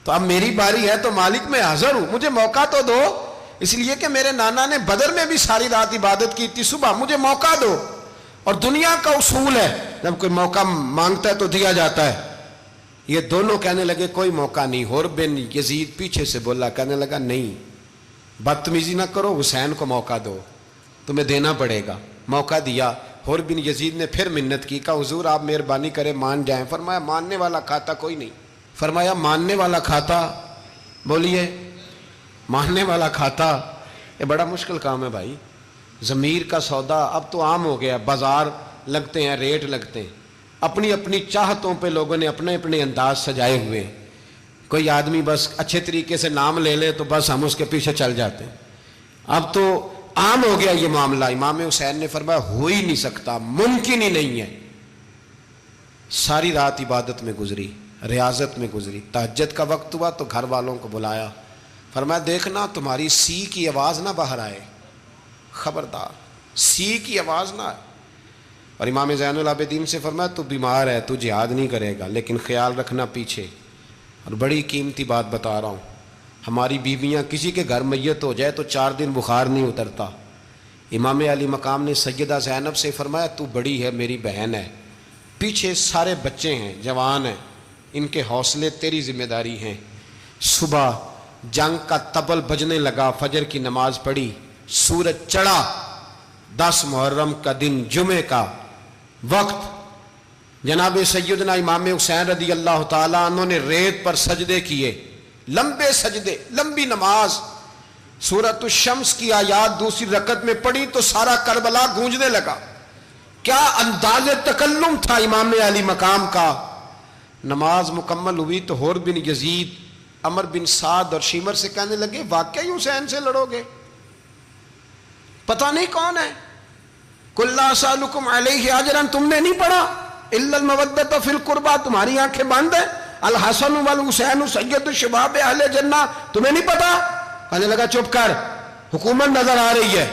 Speaker 1: تو اب میری باری ہے تو مالک میں حاضر ہوں، مجھے موقع تو دو، اس لیے کہ میرے نانا نے بدر میں بھی ساری رات عبادت کی تھی، صبح مجھے موقع دو۔ اور دنیا کا اصول ہے جب کوئی موقع مانگتا ہے تو دیا جاتا ہے۔ یہ دونوں کہنے لگے کوئی موقع نہیں۔ حر بن یزید پیچھے سے بولا، کہنے لگا نہیں بدتمیزی نہ کرو، حسین کو موقع دو، تمہیں دینا پڑے گا۔ موقع دیا۔ حر بن یزید نے پھر منت کی، کہا حضور آپ مہربانی کریں مان جائیں۔ فرمایا ماننے والا کھاتا کوئی نہیں۔ فرمایا ماننے والا کھاتا، بولیے ماننے والا کھاتا، یہ بڑا مشکل کام ہے بھائی، ضمیر کا سودا اب تو عام ہو گیا، بازار لگتے ہیں، ریٹ لگتے ہیں، اپنی اپنی چاہتوں پہ لوگوں نے اپنے اپنے انداز سجائے ہوئے ہیں۔ کوئی آدمی بس اچھے طریقے سے نام لے لے تو بس ہم اس کے پیچھے چل جاتے ہیں، اب تو عام ہو گیا یہ معاملہ۔ امام حسین نے فرمایا ہو ہی نہیں سکتا، ممکن ہی نہیں ہے۔ ساری رات عبادت میں گزری، ریاضت میں گزری، تہجد کا وقت ہوا تو گھر والوں کو بلایا، فرمایا دیکھنا تمہاری سی کی آواز نہ باہر آئے، خبردار سی کی آواز نہ آئے۔ اور امام زین العابدین سے فرمایا تو بیمار ہے، تو جہاد نہیں کرے گا، لیکن خیال رکھنا پیچھے۔ اور بڑی قیمتی بات بتا رہا ہوں، ہماری بیویاں کسی کے گھر میت ہو جائے تو 4 دن بخار نہیں اترتا، امام علی مقام نے سیدہ زینب سے فرمایا تو بڑی ہے، میری بہن ہے، پیچھے سارے بچے ہیں، جوان ہیں، ان کے حوصلے تیری ذمہ داری ہیں۔ صبح جنگ کا طبل بجنے لگا، فجر کی نماز پڑھی، سورج چڑھا، 10 محرم کا دن، جمعے کا وقت، جناب سیدنا امام حسین رضی اللہ تعالیٰ عنہ نے ریت پر سجدے کیے، لمبے سجدے، لمبی نماز، سورۃ الشمس کی آیات دوسری رکعت میں پڑھی تو سارا کربلا گونجنے لگا۔ کیا انداز تکلم تھا امام علی مقام کا۔ نماز مکمل ہوئی تو حور بن یزید، عمر بن سعد اور شیمر سے کہنے لگے واقعی حسین سے لڑو گے؟ پتہ نہیں کون ہے۔ قل لا اسألکم علیہ اجرا، تم نے نہیں پڑھا؟ الا المودۃ فی القربى، تمہاری آنکھیں بند ہیں۔ الحسن والحسین سید شباب اہل جنہ، تمہیں نہیں پتا؟ کہنے لگا چپ کر، حکومت نظر آ رہی ہے۔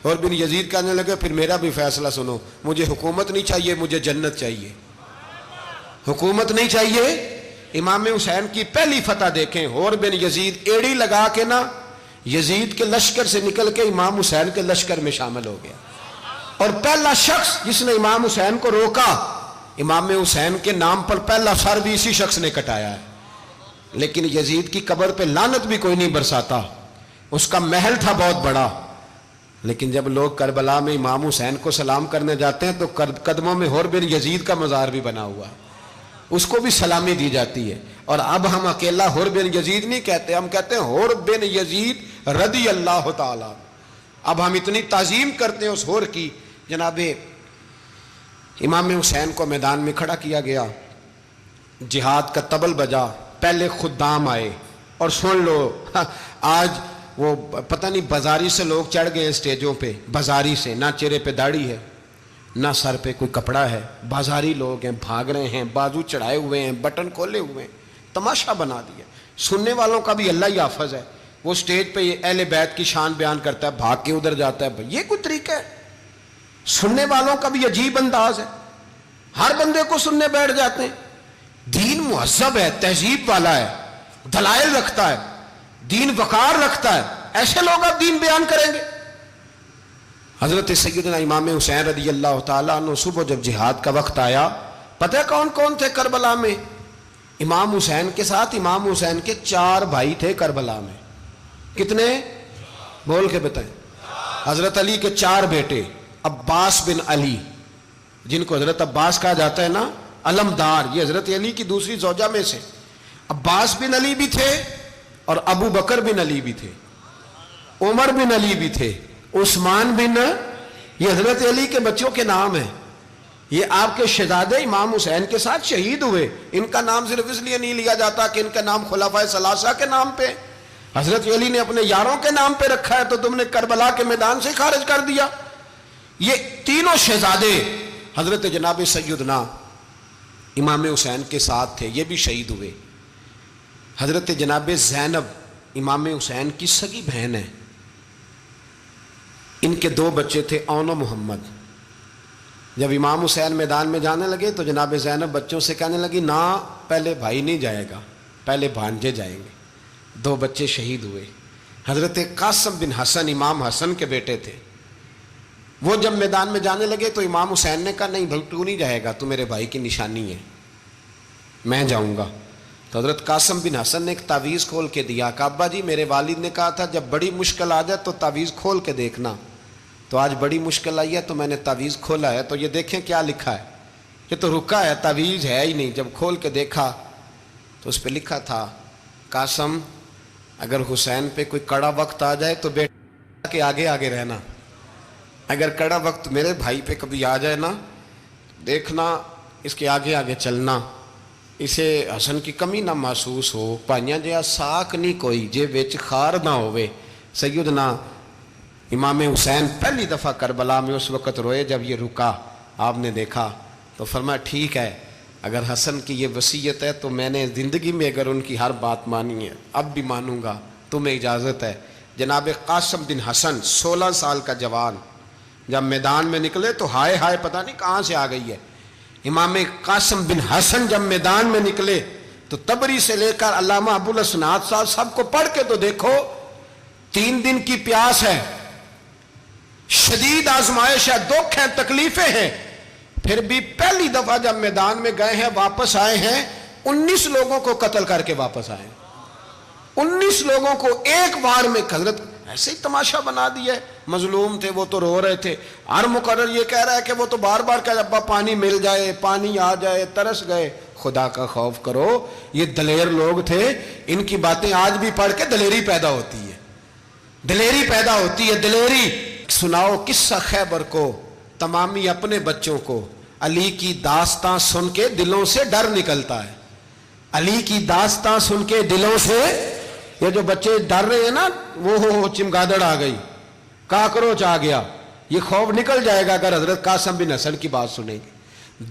Speaker 1: اور بن یزید کہنے لگے پھر میرا بھی فیصلہ سنو، مجھے حکومت نہیں چاہیے، مجھے جنت چاہیے۔ حکومت نہیں چاہیے۔ امام حسین کی پہلی فتح دیکھیں، اور بن یزید ایڑی لگا کے نا یزید کے لشکر سے نکل کے امام حسین کے لشکر میں شامل ہو گیا، اور پہلا شخص جس نے امام حسین کو روکا، امام حسین کے نام پر پہلا سر بھی اسی شخص نے کٹایا ہے۔ لیکن یزید کی قبر پہ لعنت بھی کوئی نہیں برساتا، اس کا محل تھا بہت بڑا، لیکن جب لوگ کربلا میں امام حسین کو سلام کرنے جاتے ہیں تو قدموں میں حور بن یزید کا مزار بھی بنا ہوا ہے، اس کو بھی سلامی دی جاتی ہے۔ اور اب ہم اکیلا حور بن یزید نہیں کہتے، ہم کہتے ہیں حور بن یزید رضی اللہ تعالیٰ۔ اب ہم اتنی تعظیم کرتے ہیں اس حور کی۔ جناب امام حسین کو میدان میں کھڑا کیا گیا، جہاد کا طبل بجا، پہلے خدام آئے، اور سن لو آج وہ پتہ نہیں بازاری سے لوگ چڑھ گئے اسٹیجوں پہ، بازاری سے، نہ چہرے پہ داڑھی ہے، نہ سر پہ کوئی کپڑا ہے، بازاری لوگ ہیں، بھاگ رہے ہیں، بازو چڑھائے ہوئے ہیں، بٹن کھولے ہوئے ہیں، تماشا بنا دیا۔ سننے والوں کا بھی اللہ ہی حافظ ہے، وہ سٹیج پہ اہل بیت کی شان بیان کرتا ہے، بھاگ کے ادھر جاتا ہے، یہ کوئی طریقہ ہے؟ سننے والوں کا بھی عجیب انداز ہے، ہر بندے کو سننے بیٹھ جاتے ہیں۔ دین مہذب ہے، تہذیب والا ہے، دلائل رکھتا ہے، دین وقار رکھتا ہے، ایسے لوگ اب دین بیان کریں گے؟ حضرت سیدنا امام حسین رضی اللہ تعالیٰ عنہ صبح جب جہاد کا وقت آیا، پتہ ہے کون کون تھے کربلا میں؟ امام حسین کے ساتھ امام حسین کے 4 بھائی تھے کربلا میں۔ کتنے؟ بول کے بتائیں۔ حضرت علی کے 4 بیٹے، عباس بن علی، جن کو حضرت عباس کہا جاتا ہے نا، علمدار، یہ حضرت علی کی دوسری زوجہ میں سے۔ عباس بن علی بھی تھے، اور ابو بکر بن علی بھی تھے، عمر بن علی بھی تھے، عثمان بن، یہ حضرت علی کے بچوں کے نام ہیں۔ یہ آپ کے شہزادے امام حسین کے ساتھ شہید ہوئے، ان کا نام صرف اس لیے نہیں لیا جاتا کہ ان کا نام خلفائے ثلاثہ کے نام پہ، حضرت علی نے اپنے یاروں کے نام پہ رکھا ہے، تو تم نے کربلا کے میدان سے خارج کر دیا۔ یہ تینوں شہزادے حضرت جناب سیدنا امام حسین کے ساتھ تھے، یہ بھی شہید ہوئے۔ حضرت جناب زینب امام حسین کی سگی بہن ہے، ان کے 2 بچے تھے، اون و محمد۔ جب امام حسین میدان میں جانے لگے تو جناب زینب بچوں سے کہنے لگی نہ، پہلے بھائی نہیں جائے گا، پہلے بھانجے جائیں گے۔ 2 بچے شہید ہوئے۔ حضرت قاسم بن حسن امام حسن کے بیٹے تھے، وہ جب میدان میں جانے لگے تو امام حسین نے کہا نہیں بھائی تو نہیں جائے گا، تو میرے بھائی کی نشانی ہے، میں جاؤں گا۔ تو حضرت قاسم بن حسن نے ایک تعویذ کھول کے دیا کہ ابا جی میرے والد نے کہا تھا جب بڑی مشکل آ جائے تو تعویذ کھول کے دیکھنا، تو آج بڑی مشکل آئی ہے تو میں نے تعویذ کھولا ہے، تو یہ دیکھیں کیا لکھا ہے، یہ تو رکا ہے، تعویذ ہے ہی نہیں۔ جب کھول کے دیکھا تو اس پہ لکھا تھا قاسم اگر حسین پہ کوئی کڑا وقت آ جائے تو بیٹا کے آگے آگے رہنا، اگر کڑا وقت میرے بھائی پہ کبھی آ جائے نا، دیکھنا اس کے آگے آگے چلنا، اسے حسن کی کمی نہ محسوس ہو، پائیاں جہاں ساک نہیں کوئی جے وچ خار نہ ہوئے۔ سیدنا امام حسین پہلی دفعہ کربلا میں اس وقت روئے جب یہ رکا، آپ نے دیکھا تو فرمایا ٹھیک ہے، اگر حسن کی یہ وصیت ہے تو میں نے زندگی میں اگر ان کی ہر بات مانی ہے اب بھی مانوں گا، تمہیں اجازت ہے۔ جناب قاسم بن حسن 16 سال کا جوان جب میدان میں نکلے تو ہائے ہائے پتہ نہیں کہاں سے آ گئی ہے۔ امام قاسم بن حسن جب میدان میں نکلے تو تبری سے لے کر علامہ ابو الاسناد صاحب سب کو پڑھ کے تو دیکھو، 3 دن کی پیاس ہے، شدید آزمائش ہے، دکھ ہیں، تکلیفیں ہیں، پھر بھی پہلی دفعہ جب میدان میں گئے ہیں واپس آئے ہیں 19 لوگوں کو قتل کر کے واپس آئے ہیں۔ 19 لوگوں کو ایک بار میں حضرت ایسے ہی تماشا بنا دیا ہے۔ مظلوم تھے وہ تو رو رہے تھے، ہر مقرر یہ کہہ رہا ہے کہ وہ تو بار بار کہ ابا پانی مل جائے، پانی آ جائے، ترس گئے۔ خدا کا خوف کرو، یہ دلیر لوگ تھے، ان کی باتیں آج بھی پڑھ کے دلیری پیدا ہوتی ہے، دلیری پیدا ہوتی ہے، دلیری۔ سناؤ قصہ خیبر کو تمامی اپنے بچوں کو، علی کی داستاں سن کے دلوں سے ڈر نکلتا ہے، علی کی داستاں سن کے دلوں سے، یہ جو بچے ڈر رہے ہیں نا، وہ چمگادڑ آ گئی، کاکروچ آ گیا، یہ خوف نکل جائے گا اگر حضرت قاسم بن حسن کی بات سنیں گے۔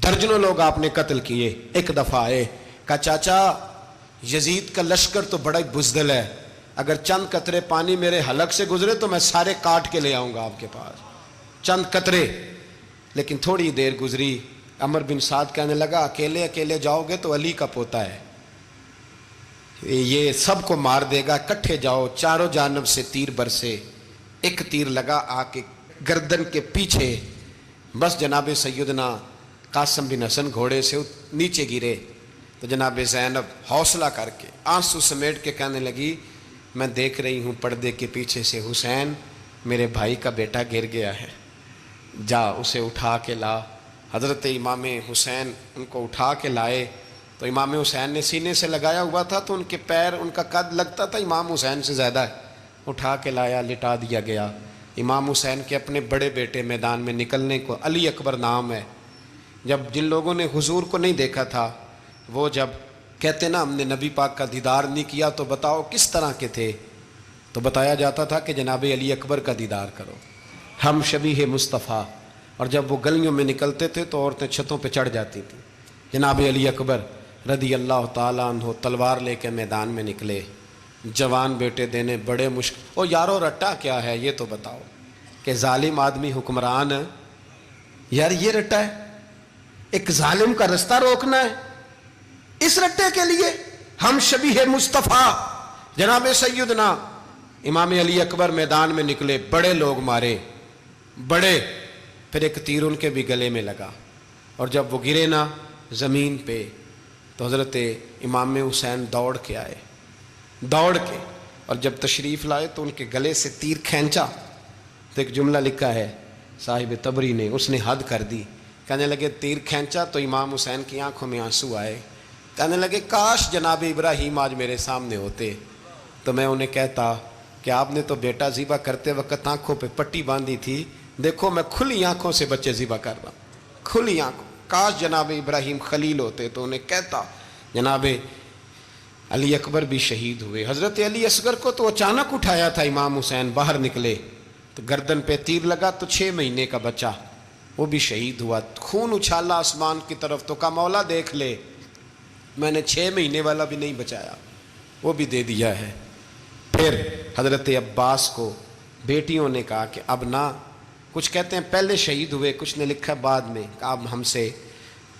Speaker 1: درجنوں لوگ آپ نے قتل کیے۔ ایک دفعہ آئے، کہا چاچا یزید کا لشکر تو بڑا بزدل ہے، اگر چند قطرے پانی میرے حلق سے گزرے تو میں سارے کاٹ کے لے آؤں گا آپ کے پاس، چند قطرے۔ لیکن تھوڑی دیر گزری، عمر بن سعد کہنے لگا اکیلے اکیلے جاؤ گے تو علی کا پوتا ہے، یہ سب کو مار دے گا، کٹھے جاؤ۔ چاروں جانب سے تیر برسے، ایک تیر لگا آ کے گردن کے پیچھے، بس جناب سیدنا قاسم بن حسن گھوڑے سے نیچے گرے تو جناب زینب حوصلہ کر کے آنسو سمیٹ کے کہنے لگی میں دیکھ رہی ہوں پردے کے پیچھے سے حسین میرے بھائی کا بیٹا گر گیا ہے، جا اسے اٹھا کے لا۔ حضرت امام حسین ان کو اٹھا کے لائے تو امام حسین نے سینے سے لگایا ہوا تھا تو ان کے پیر، ان کا قد لگتا تھا امام حسین سے زیادہ ہے، اٹھا کے لایا، لٹا دیا گیا۔ امام حسین کے اپنے بڑے بیٹے میدان میں نکلنے کو، علی اکبر نام ہے، جب جن لوگوں نے حضور کو نہیں دیکھا تھا وہ جب کہتے نا ہم نے نبی پاک کا دیدار نہیں کیا تو بتاؤ کس طرح کے تھے، تو بتایا جاتا تھا کہ جناب علی اکبر کا دیدار کرو، ہم شبیہ مصطفیٰ۔ اور جب وہ گلیوں میں نکلتے تھے تو عورتیں چھتوں پہ چڑھ جاتی تھیں۔ جناب علی اکبر رضی اللہ تعالیٰ عنہ تلوار لے کے میدان میں نکلے، جوان بیٹے دینے بڑے مشکل۔ او یارو رٹا کیا ہے یہ تو بتاؤ، کہ ظالم آدمی حکمران ہے، یار یہ رٹا ہے، ایک ظالم کا رستہ روکنا ہے، اس رٹے کے لیے ہم شبیہ مصطفیٰ۔ جناب سیدنا امام علی اکبر میدان میں نکلے، بڑے لوگ مارے، بڑے، پھر ایک تیر ان کے بھی گلے میں لگا، اور جب وہ گرے نا زمین پہ تو حضرت امام حسین دوڑ کے آئے، دوڑ کے، اور جب تشریف لائے تو ان کے گلے سے تیر کھینچا تو ایک جملہ لکھا ہے صاحب تبری نے، اس نے حد کر دی، کہنے لگے تیر کھینچا تو امام حسین کی آنکھوں میں آنسو آئے، کہنے لگے کاش جناب ابراہیم آج میرے سامنے ہوتے تو میں انہیں کہتا کہ آپ نے تو بیٹا ذبح کرتے وقت آنکھوں پہ پٹی باندھی تھی، دیکھو میں کھلی آنکھوں سے بچے ذبح کر رہا ہوں، کھلی آنکھوں، کاش جناب ابراہیم خلیل ہوتے تو انہیں کہتا۔ جناب علی اکبر بھی شہید ہوئے۔ حضرت علی اصغر کو تو اچانک اٹھایا تھا امام حسین، باہر نکلے تو گردن پہ تیر لگا تو 6 مہینے کا بچہ وہ بھی شہید ہوا، خون اچھالا آسمان کی طرف تو کہا مولا دیکھ لے میں نے 6 مہینے والا بھی نہیں بچایا، وہ بھی دے دیا ہے۔ پھر حضرت عباس کو بیٹیوں نے کہا کہ اب نہ، کچھ کہتے ہیں پہلے شہید ہوئے، کچھ نے لکھا بعد میں، کہ اب ہم سے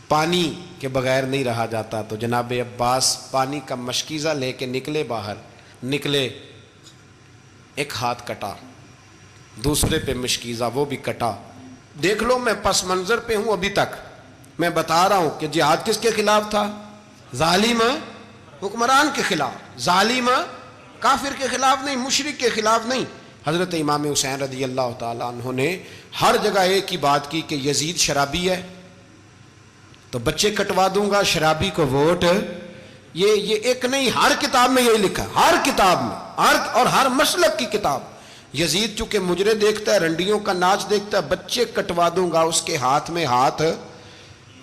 Speaker 1: پانی کے بغیر نہیں رہا جاتا، تو جناب عباس پانی کا مشکیزہ لے کے نکلے، باہر نکلے، ایک ہاتھ کٹا، دوسرے پہ مشکیزہ وہ بھی کٹا۔ دیکھ لو میں پس منظر پہ ہوں ابھی تک، میں بتا رہا ہوں کہ جہاد کس کے خلاف تھا؟ ظالم حکمران کے خلاف، ظالم کافر کے خلاف نہیں، مشرک کے خلاف نہیں۔ حضرت امام حسین رضی اللہ تعالیٰ عنہ نے ہر جگہ ایک ہی بات کی کہ یزید شرابی ہے تو بچے کٹوا دوں گا، شرابی کو ووٹ۔ یہ ایک نہیں، ہر کتاب میں یہی لکھا، ہر کتاب میں، اور ہر مسلک کی کتاب۔ یزید چونکہ مجرے دیکھتا ہے، رنڈیوں کا ناچ دیکھتا ہے، بچے کٹوا دوں گا، اس کے ہاتھ میں ہاتھ۔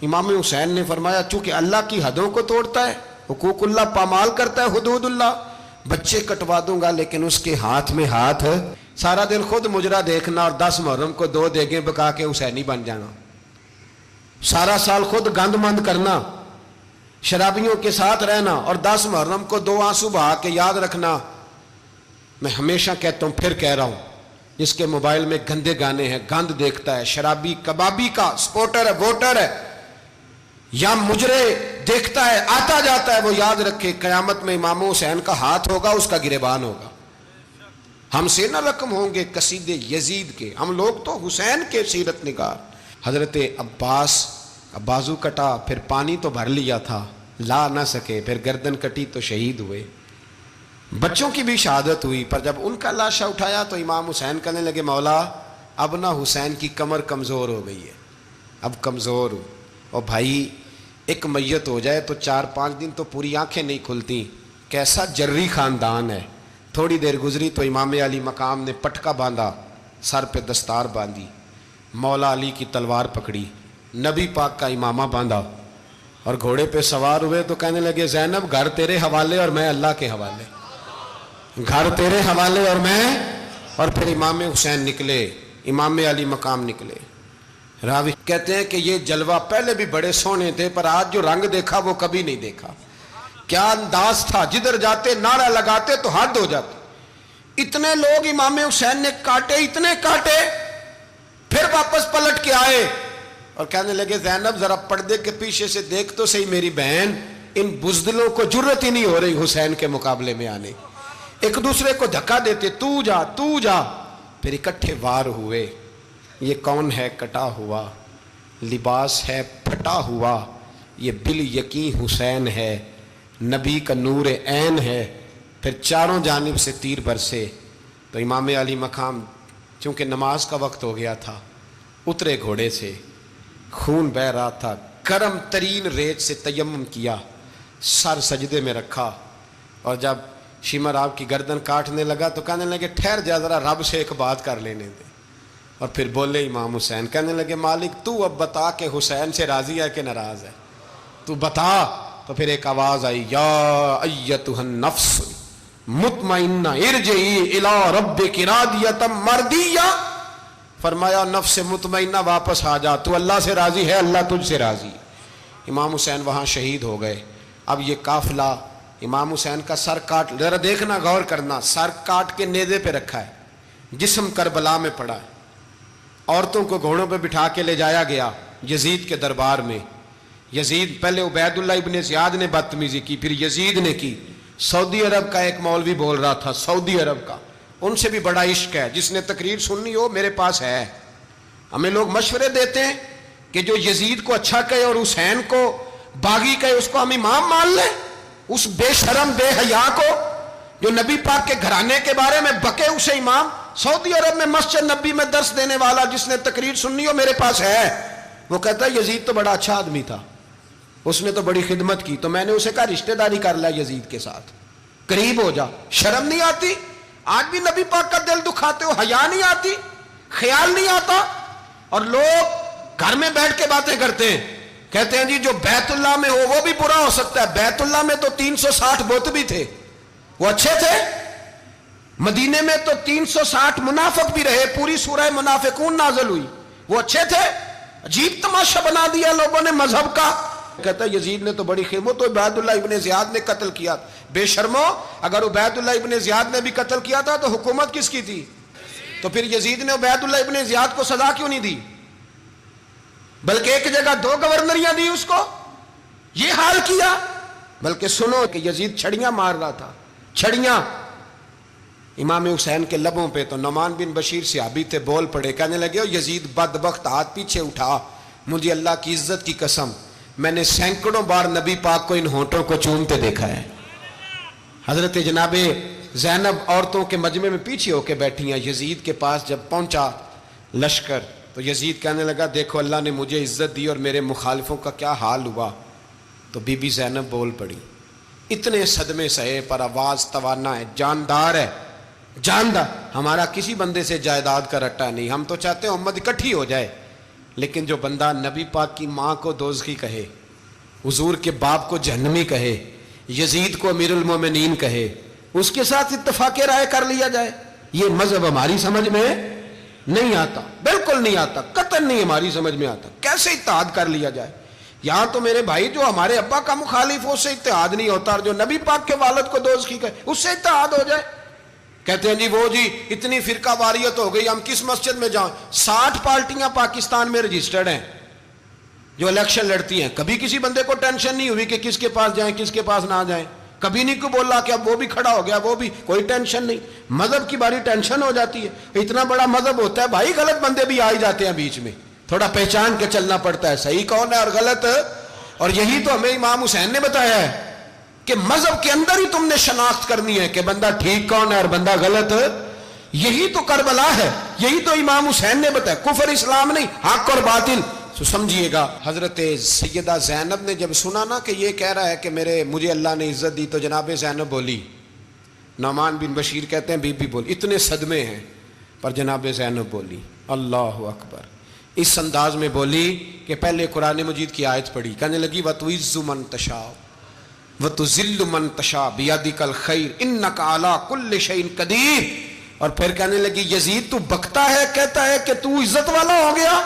Speaker 1: امام حسین نے فرمایا چونکہ اللہ کی حدوں کو توڑتا ہے، حقوق اللہ پامال کرتا ہے، حدود اللہ، بچے کٹوا دوں گا لیکن اس کے ہاتھ میں ہاتھ۔ سارا دن خود مجرا دیکھنا اور 10 محرم کو 2 دیگیں پکا کے حسینی بن جانا، سارا سال خود گند مند کرنا، شرابیوں کے ساتھ رہنا، اور 10 محرم کو 2 آنسو بہا کے یاد رکھنا۔ میں ہمیشہ کہتا ہوں، پھر کہہ رہا ہوں، جس کے موبائل میں گندے گانے ہیں، گند دیکھتا ہے، شرابی کبابی کا سپورٹر ہے، ووٹر ہے، یا مجرے دیکھتا ہے آتا جاتا ہے، وہ یاد رکھے قیامت میں امام حسین کا ہاتھ ہوگا، اس کا گریبان ہوگا،
Speaker 2: ہم سے نہ رقم ہوں گے قصیدے یزید کے، ہم لوگ تو حسین کے سیرت نگار۔ حضرت عباس کا بازو کٹا، پھر پانی تو بھر لیا تھا، لا نہ سکے، پھر گردن کٹی تو شہید ہوئے۔ بچوں کی بھی شہادت ہوئی، پر جب ان کا لاشا اٹھایا تو امام حسین کہنے لگے مولا اب نہ حسین کی کمر کمزور ہو گئی ہے، اب کمزور ہو، اور بھائی ایک میت ہو جائے تو 4-5 دن تو پوری آنکھیں نہیں کھلتی، کیسا جری خاندان ہے۔ تھوڑی دیر گزری تو امام علی مقام نے پٹکا باندھا، سر پہ دستار باندھی، مولا علی کی تلوار پکڑی، نبی پاک کا امامہ باندھا اور گھوڑے پہ سوار ہوئے تو کہنے لگے زینب گھر تیرے حوالے اور میں اللہ کے حوالے، گھر تیرے حوالے اور میں، اور پھر امام حسین نکلے، امام علی مقام نکلے۔ راوی کہتے ہیں کہ یہ جلوہ پہلے بھی بڑے سونے تھے، پر آج جو رنگ دیکھا وہ کبھی نہیں دیکھا۔ کیا انداز تھا، جدھر جاتے نعرہ لگاتے تو حد ہو جاتی۔ اتنے لوگ امام حسین نے کاٹے، اتنے کاٹے، پھر واپس پلٹ کے آئے اور کہنے لگے زینب ذرا پردے کے پیچھے سے دیکھ تو صحیح میری بہن، ان بزدلوں کو جرت ہی نہیں ہو رہی حسین کے مقابلے میں آنے، ایک دوسرے کو دھکا دیتے، تو جا تو جا، پھر اکٹھے وار ہوئے۔ یہ کون ہے کٹا ہوا، لباس ہے پھٹا ہوا، یہ بال یقین حسین ہے، نبی کا نور عین ہے۔ پھر چاروں جانب سے تیر برسے تو امام علی مقام چونکہ نماز کا وقت ہو گیا تھا، اترے گھوڑے سے، خون بہہ رہا تھا، گرم ترین ریت سے تیمم کیا، سر سجدے میں رکھا، اور جب شمر آپ کی گردن کاٹنے لگا تو کہنے لگے ٹھہر جا ذرا رب سے ایک بات کر لینے دے، اور پھر بولے امام حسین، کہنے لگے مالک تو اب بتا کہ حسین سے راضی ہے کہ ناراض ہے، تو بتا۔ تو پھر ایک آواز آئی، یا ایتھا النفس مطمئنہ ارجعی الی ربک راضیۃ مرضیہ، فرمایا نفس مطمئنہ واپس آ جا، تو اللہ سے راضی ہے، اللہ تجھ سے راضی۔ امام حسین وہاں شہید ہو گئے۔ اب یہ قافلہ امام حسین کا سر کاٹ، ذرا دیکھنا غور کرنا، سر کاٹ کے نیزے پہ رکھا ہے، جسم کربلا میں پڑا ہے، عورتوں کو گھوڑوں پہ بٹھا کے لے جایا گیا یزید کے دربار میں۔ یزید پہلے عبید اللہ ابن زیاد نے بدتمیزی کی، پھر یزید نے کی۔ سعودی عرب کا ایک مولوی بول رہا تھا، سعودی عرب کا، ان سے بھی بڑا عشق ہے، جس نے تقریر سننی ہو میرے پاس ہے۔ ہمیں لوگ مشورے دیتے ہیں کہ جو یزید کو اچھا کہے اور حسین کو باغی کہے اس کو ہم امام مان لیں، اس بے شرم بے حیا کو جو نبی پاک کے گھرانے کے بارے میں بکے اسے امام۔ سعودی عرب میں مسجد نبی میں درس دینے والا جس نے تقریر سننی ہو میرے پاس ہے، وہ کہتا ہے یزید تو بڑا اچھا آدمی تھا، اس نے تو بڑی خدمت کی، تو میں نے اسے کہا رشتہ داری کر لیا یزید کے ساتھ، قریب ہو جا۔ شرم نہیں آتی؟ آج بھی نبی پاک کا دل دکھاتے ہو، حیا نہیں آتی، خیال نہیں آتا؟ اور لوگ گھر میں بیٹھ کے باتیں کرتے ہیں، کہتے ہیں جی جو بیت اللہ میں ہو وہ بھی برا ہو سکتا ہے۔ بیت اللہ میں تو 360 بت بھی تھے، وہ اچھے تھے۔ مدینے میں تو 360 منافق بھی رہے، پوری سورہ منافقون نازل ہوئی، وہ اچھے تھے۔ عجیب تماشا بنا دیا لوگوں نے مذہب کا۔ کہتا ہے یزید نے تو بڑی خدمت، تو عبید اللہ ابن زیاد نے قتل کیا۔ بے شرمو، اگر عبید اللہ ابن زیاد نے بھی قتل کیا تھا تو حکومت کس کی تھی؟ تو پھر یزید نے عبید اللہ ابن زیاد کو سزا کیوں نہیں دی، بلکہ ایک جگہ 2 گورنریاں دی اس کو، یہ حال کیا؟ بلکہ سنو کہ یزید چھڑیاں مار رہا تھا، چھڑیاں امام حسین کے لبوں پہ، تو نعمان بن بشیر صحابی تھے، بول پڑے، کہنے لگے یزید بدبخت ہاتھ پیچھے اٹھا، مجھے اللہ کی عزت کی قسم میں نے سینکڑوں بار نبی پاک کو ان ہونٹوں کو چومتے دیکھا ہے۔ حضرت جناب زینب عورتوں کے مجمع میں پیچھے ہو کے بیٹھی ہیں، یزید کے پاس جب پہنچا لشکر تو یزید کہنے لگا دیکھو اللہ نے مجھے عزت دی اور میرے مخالفوں کا کیا حال ہوا۔ تو بی بی زینب بول پڑی، اتنے صدمے سہے پر آواز توانا ہے، جاندار ہے، جاندار۔ ہمارا کسی بندے سے جائیداد کا رٹا نہیں، ہم تو چاہتے ہیں امت اکٹھی ہو جائے، لیکن جو بندہ نبی پاک کی ماں کو دوزخی کہے، حضور کے باپ کو جہنمی کہے، یزید کو امیر المومنین کہے، اس کے ساتھ اتفاق رائے کر لیا جائے، یہ مذہب ہماری سمجھ میں نہیں آتا، بالکل نہیں آتا، قطعاً نہیں ہماری سمجھ میں آتا۔ کیسے اتحاد کر لیا جائے؟ یہاں تو میرے بھائی جو ہمارے ابا کا مخالف ہو اس سے اتحاد نہیں ہوتا، اور جو نبی پاک کے والد کو دوزخی کہے اس سے اتحاد ہو جائے۔ کہتے ہیں جی وہ جی اتنی فرقہ واریت ہو گئی، ہم کس مسجد میں جائیں؟ 60 پارٹیاں پاکستان میں رجسٹرڈ ہیں جو الیکشن لڑتی ہیں، کبھی کسی بندے کو ٹینشن نہیں ہوئی کہ کس کے پاس جائیں کس کے پاس نہ جائیں۔ کبھی نہیں کو بولا کہ اب وہ بھی کھڑا ہو گیا، وہ بھی، کوئی ٹینشن نہیں. مذہب کی باری ٹینشن ہو جاتی ہے. اتنا بڑا مذہب ہوتا ہے بھائی، غلط بندے بھی آ ہی جاتے ہیں بیچ میں، تھوڑا پہچان کے چلنا پڑتا ہے صحیح کون ہے اور غلط. اور یہی تو ہمیں امام حسین نے بتایا ہے کہ مذہب کے اندر ہی تم نے شناخت کرنی ہے کہ بندہ ٹھیک کون ہے اور بندہ غلط. یہی تو کربلا ہے، یہی تو امام حسین نے بتایا. کفر اسلام نہیں، حق اور باطل. تو سمجھیے گا، حضرت سیدہ زینب نے جب سنا نا کہ یہ کہہ رہا ہے کہ مجھے اللہ نے عزت دی، تو جناب زینب بولی. نعمان بن بشیر کہتے ہیں بی بی بولی. اتنے صدمے ہیں پر جناب زینب بولی اللہ اکبر. اس انداز میں بولی کہ پہلے قرآن مجید کی آیت پڑھی، کہنے لگی وَتُعِزُّ مَن تَشَاءُ وَتُذِلُّ مَن تَشَاءُ بِيَدِكَ الْخَيْرُ إِنَّكَ عَلَىٰ كُلِّ شَيْءٍ قَدِيرٌ. اور پھر کہنے لگی یزید تو بکتا ہے، کہتا ہے کہ تو عزت والا ہو گیا،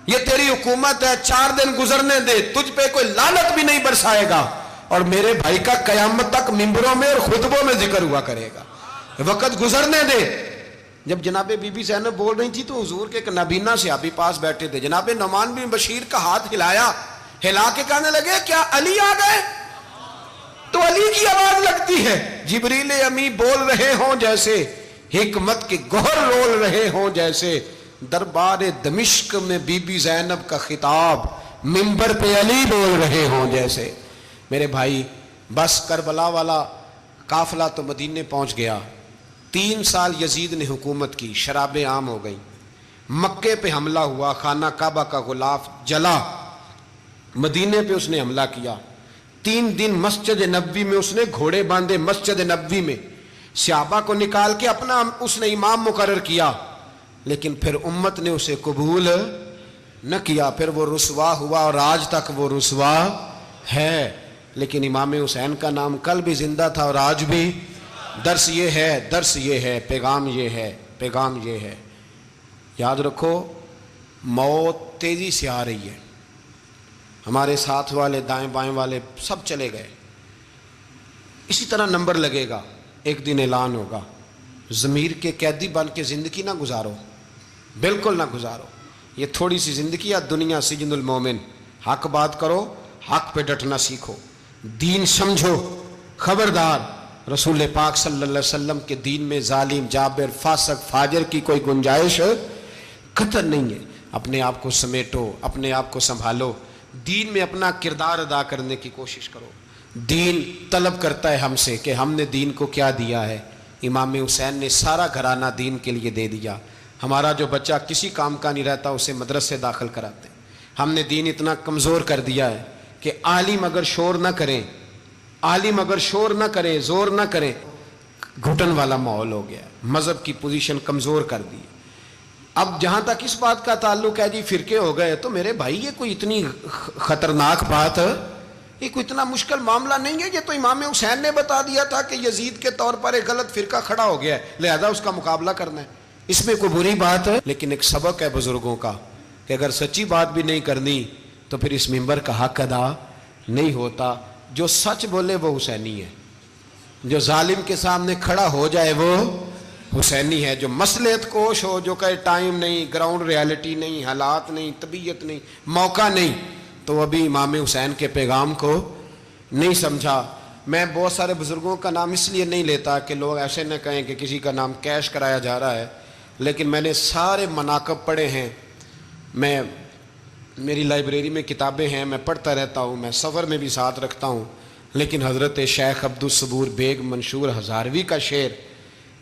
Speaker 2: یہ تیری حکومت ہے، 4 دن گزرنے دے، تجھ پہ کوئی لعنت بھی نہیں برسائے گا، اور میرے بھائی کا قیامت تک ممبروں میں اور خطبوں میں ذکر ہوا کرے گا، وقت گزرنے دے. جب جناب بی بی زینب بول رہی تھی تو حضور کے ایک نابینا صحابی پاس بیٹھے تھے. جناب نعمان بن بشیر کا ہاتھ ہلایا، ہلا کے کہنے لگے کیا علی آ گئے؟ تو علی کی آواز لگتی ہے. جبریل امی بول رہے ہوں جیسے، حکمت کے گوہر رول رہے ہوں جیسے، دربار دمشق میں بی بی زینب کا خطاب، منبر پہ علی بول رہے ہوں جیسے. میرے بھائی بس کربلا والا قافلہ تو مدینے پہنچ گیا. 3 سال یزید نے حکومت کی، شرابیں عام ہو گئیں، مکے پہ حملہ ہوا، خانہ کعبہ کا غلاف جلا، مدینے پہ اس نے حملہ کیا. 3 دن مسجد نبوی میں اس نے گھوڑے باندھے، مسجد نبوی میں صحابہ کو نکال کے اپنا اس نے امام مقرر کیا، لیکن پھر امت نے اسے قبول نہ کیا. پھر وہ رسوا ہوا اور آج تک وہ رسوا ہے. لیکن امام حسین کا نام کل بھی زندہ تھا اور آج بھی. درس یہ ہے، پیغام یہ ہے، پیغام یہ ہے. یاد رکھو موت تیزی سے آ رہی ہے. ہمارے ساتھ والے دائیں بائیں والے سب چلے گئے، اسی طرح نمبر لگے گا، ایک دن اعلان ہوگا. ضمیر کے قیدی بن کے زندگی نہ گزارو، بالکل نہ گزارو. یہ تھوڑی سی زندگی ہے دنیا سجن المومن. حق بات کرو، حق پہ ڈٹنا سیکھو، دین سمجھو. خبردار رسول پاک صلی اللہ علیہ وسلم کے دین میں ظالم، جابر، فاسق، فاجر کی کوئی گنجائش قطعاً نہیں ہے. اپنے آپ کو سمیٹو، اپنے آپ کو سنبھالو، دین میں اپنا کردار ادا کرنے کی کوشش کرو. دین طلب کرتا ہے ہم سے کہ ہم نے دین کو کیا دیا ہے. امام حسین نے سارا گھرانہ دین کے لیے دے دیا. ہمارا جو بچہ کسی کام کا نہیں رہتا اسے مدرسے داخل کراتے. ہم نے دین اتنا کمزور کر دیا ہے کہ عالم اگر شور نہ کریں، زور نہ کریں، گھٹن والا ماحول ہو گیا. مذہب کی پوزیشن کمزور کر دی. اب جہاں تک اس بات کا تعلق ہے جی فرقے ہو گئے، تو میرے بھائی یہ کوئی اتنی خطرناک بات ہے، یہ کوئی اتنا مشکل معاملہ نہیں ہے. یہ تو امام حسین نے بتا دیا تھا کہ یزید کے طور پر ایک غلط فرقہ کھڑا ہو گیا ہے، لہذا اس کا مقابلہ کرنا ہے. اس میں کوئی بری بات ہے، لیکن ایک سبق ہے بزرگوں کا کہ اگر سچی بات بھی نہیں کرنی تو پھر اس منبر کا حق ادا نہیں ہوتا. جو سچ بولے وہ حسینی ہے، جو ظالم کے سامنے کھڑا ہو جائے وہ حسینی ہے. جو مصلحت کوش ہو، جو کہے ٹائم نہیں، گراؤنڈ ریالٹی نہیں، حالات نہیں، طبیعت نہیں، موقع نہیں، تو ابھی امام حسین کے پیغام کو نہیں سمجھا. میں بہت سارے بزرگوں کا نام اس لیے نہیں لیتا کہ لوگ ایسے نہ کہیں کہ کسی کا نام کیش کرایا جا رہا ہے، لیکن میں نے سارے مناقب پڑھے ہیں. میری لائبریری میں کتابیں ہیں، میں پڑھتا رہتا ہوں، میں سفر میں بھی ساتھ رکھتا ہوں. لیکن حضرت شیخ عبدالصبور بیگ منشور ہزاروی کا شعر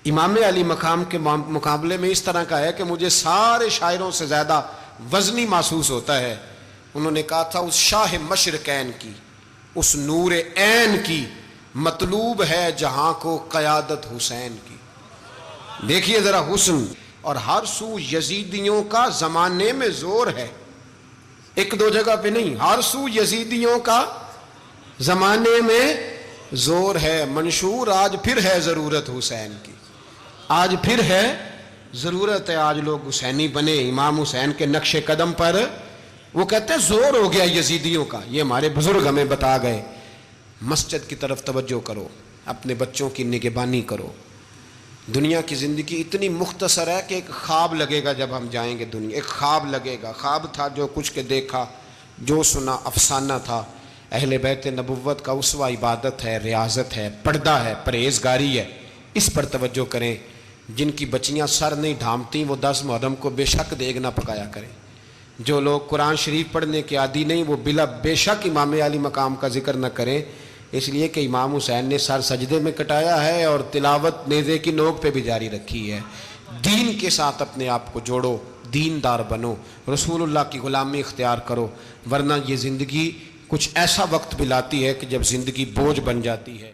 Speaker 2: امام علی مقام کے مقابلے میں اس طرح کا ہے کہ مجھے سارے شاعروں سے زیادہ وزنی محسوس ہوتا ہے. انہوں نے کہا تھا اس شاہ مشرقین کی، اس نور عین کی مطلوب ہے جہاں کو قیادت حسین کی. دیکھیے ذرا حسن. اور ہر سو یزیدیوں کا زمانے میں زور ہے، ایک دو جگہ پہ نہیں، ہر سو یزیدیوں کا زمانے میں زور ہے. منشور آج پھر ہے ضرورت حسین کی، آج پھر ہے ضرورت ہے. آج لوگ حسینی بنے، امام حسین کے نقش قدم پر. وہ کہتے ہیں زور ہو گیا یزیدیوں کا. یہ ہمارے بزرگ ہمیں بتا گئے. مسجد کی طرف توجہ کرو، اپنے بچوں کی نگہبانی کرو. دنیا کی زندگی اتنی مختصر ہے کہ ایک خواب لگے گا جب ہم جائیں گے دنیا، ایک خواب لگے گا. خواب تھا جو کچھ کے دیکھا، جو سنا افسانہ تھا. اہل بیت نبوت کا اسوہ عبادت ہے، ریاضت ہے، پردہ ہے، پرہیزگاری ہے، اس پر توجہ کریں۔ جن کی بچیاں سر نہیں ڈھانپتیں وہ 10 محرم کو بے شک دیگ نہ پکایا کریں۔ جو لوگ قرآن شریف پڑھنے کے عادی نہیں وہ بے شک امام علی مقام کا ذکر نہ کریں، اس لیے کہ امام حسین نے سر سجدے میں کٹایا ہے اور تلاوت نیزے کی نوک پہ بھی جاری رکھی ہے۔ دین کے ساتھ اپنے آپ کو جوڑو، دیندار بنو، رسول اللہ کی غلامی اختیار کرو، ورنہ یہ زندگی کچھ ایسا وقت بھی لاتی ہے کہ جب زندگی بوجھ بن جاتی ہے۔